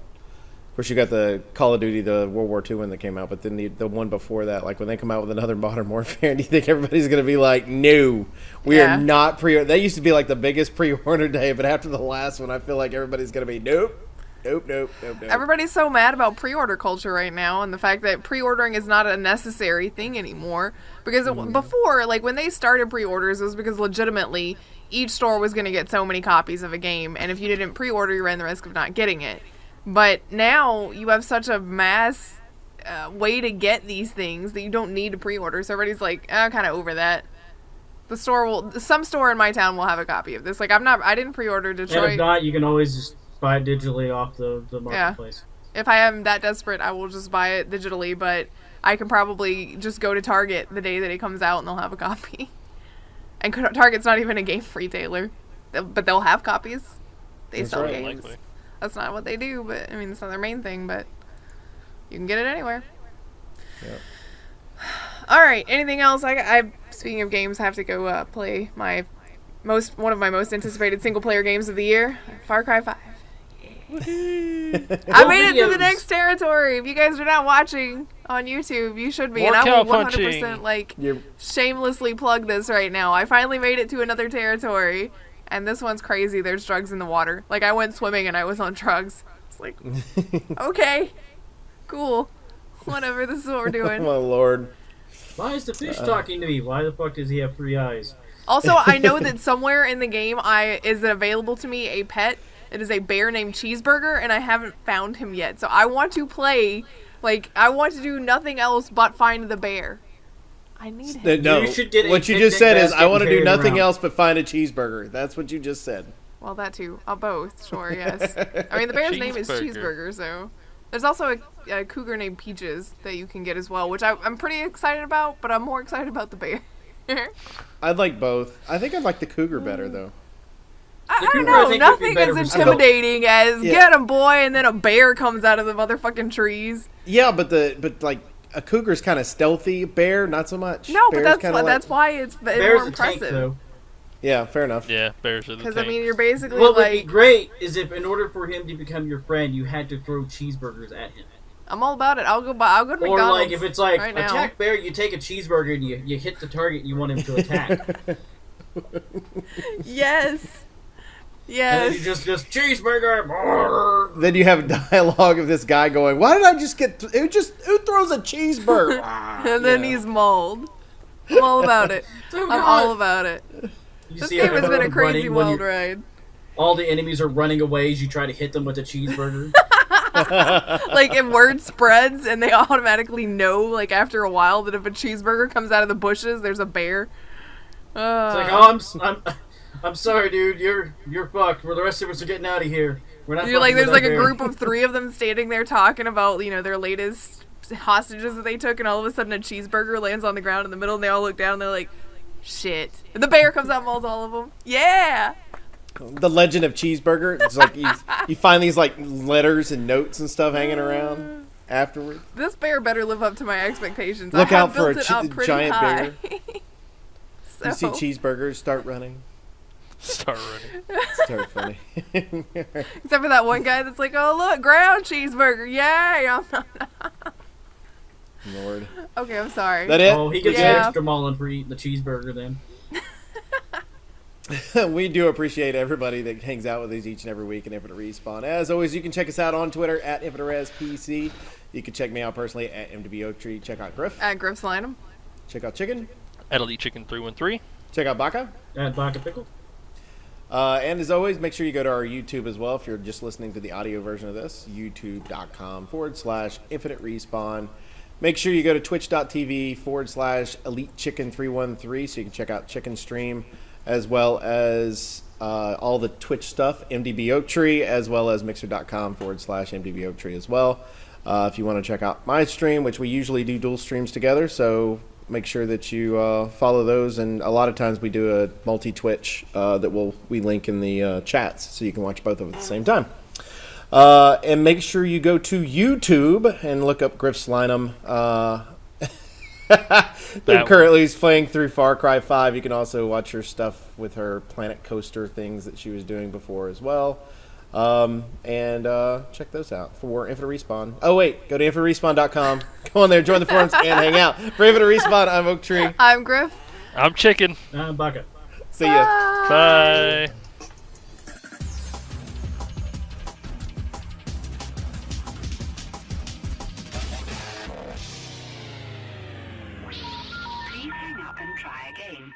course, you got the Call of Duty, the World War II one that came out, but then the one before that, like when they come out with another Modern Warfare, do you think everybody's going to be like, no, we are not pre-order? That used to be like the biggest pre-order day, but after the last one, I feel like everybody's going to be, nope. Everybody's so mad about pre-order culture right now, and the fact that pre-ordering is not a necessary thing anymore. Because before, like when they started pre-orders, it was because legitimately each store was going to get so many copies of a game, and if you didn't pre-order, you ran the risk of not getting it. But now you have such a mass way to get these things that you don't need to pre-order. So everybody's like, I'm kind of over that. Some store in my town will have a copy of this. Like I didn't pre-order Detroit. And if not, you can always just buy it digitally off the marketplace. If I am that desperate, I will just buy it digitally, but I can probably just go to Target the day that it comes out and they'll have a copy. And Target's not even a game retailer, but they'll have copies. They sell games. Likely. That's not what they do, but I mean, it's not their main thing, but you can get it anywhere. Yep. All right. Anything else? Speaking of games, I have to go play one of my most anticipated single player games of the year, Far Cry 5. I made it to the next territory. If you guys are not watching on YouTube, you should be. More and I will cow 100% shamelessly plug this right now. I finally made it to another territory, and this one's crazy. There's drugs in the water. Like, I went swimming and I was on drugs. It's like, okay, cool, whatever. This is what we're doing. Oh, my Lord. Why is the fish talking to me? Why the fuck does he have 3 eyes? Also, I know that somewhere in the game is available to me a pet. It is a bear named Cheeseburger, and I haven't found him yet. So I want to play, I want to do nothing else but find the bear. I need him. No, You should get a what you picnic just said is, basket I want to and do carry it nothing around. else but find a cheeseburger. That's what you just said. Well, that too. Both, sure, yes. I mean, the bear's name is Cheeseburger. Cheeseburger, so... There's also a cougar named Peaches that you can get as well, which I'm pretty excited about, but I'm more excited about the bear. I'd like both. I think I'd like the cougar better, though. I don't cougar, I know. think, would be Nothing better as for intimidating as Yeah. get him, boy, and then a bear comes out of the motherfucking trees. Yeah, but a cougar's kind of stealthy. Bear, not so much. No, but Bear's kinda that's why it's Bear's more a tank, impressive. though. Yeah, fair enough. Yeah, bears are the Because tank. I mean, you're basically What would be like, great is if, in order for him to become your friend, you had to throw cheeseburgers at him. I'm all about it. I'll go to Or McDonald's. like, if it's like, right now. attack bear, you take a cheeseburger and you hit the target you want him to attack. Yes. And Yes. then you just cheeseburger. Then you have a dialogue of this guy going, "Why did I just get? Who throws a cheeseburger?" And then he's mauled. I'm all about it. Oh, I'm God. all about it. You This see game has been a everyone crazy running when wild you- ride. All the enemies are running away as you try to hit them with a cheeseburger. Like, if word spreads and they automatically know, like, after a while that if a cheeseburger comes out of the bushes, there's a bear. It's like, oh, I'm sorry, dude. You're fucked. Well, the rest of us are getting out of here. We're not. You're like, fucking there's with like that a bear." group of 3 of them standing there talking about, their latest hostages that they took, and all of a sudden a cheeseburger lands on the ground in the middle, and they all look down and they're like, shit. And the bear comes out and mauls all of them. Yeah! The Legend of Cheeseburger. It's like you find these like letters and notes and stuff hanging around afterward. This bear better live up to my expectations. Look I have out for built a it up pretty giant high. bear. You see cheeseburgers start running. Start running. Start funny. Except for that one guy that's like, oh, look, ground cheeseburger. Yay. Lord. Okay, I'm sorry. That it? Oh, he gets Yeah. an extra mullen for eating the cheeseburger then. We do appreciate everybody that hangs out with us each and every week in Infinite Respawn. As always, you can check us out on Twitter at InfiniteResPC. You can check me out personally at MDB Oak Tree. Check out Griff. At Griff's Lineham. Check out Chicken. At Elite Chicken 313. Check out Baka. Add vodka pickle. And as always, make sure you go to our YouTube as well if you're just listening to the audio version of this. YouTube.com/Infinite Respawn. Make sure you go to Twitch.tv/Elite Chicken 313 so you can check out Chicken Stream, as well as all the Twitch stuff, MDB Oak Tree, as well as Mixer.com/MDB Oak Tree as well. If you want to check out my stream, which we usually do dual streams together, so make sure that you follow those. And a lot of times we do a multi-Twitch that we link in the chats, so you can watch both of them at the same time. And make sure you go to YouTube and look up Griff's Lineham. They're currently playing through Far Cry 5. You can also watch her stuff with her Planet Coaster things that she was doing before as well. And check those out for Infinite Respawn. Oh, wait. Go to InfiniteRespawn.com. Go on there, join the forums, and hang out. For Infinite Respawn, I'm Oak Tree. I'm Griff. I'm Chicken. I'm Baka. See ya. Bye. Please hang up and try again.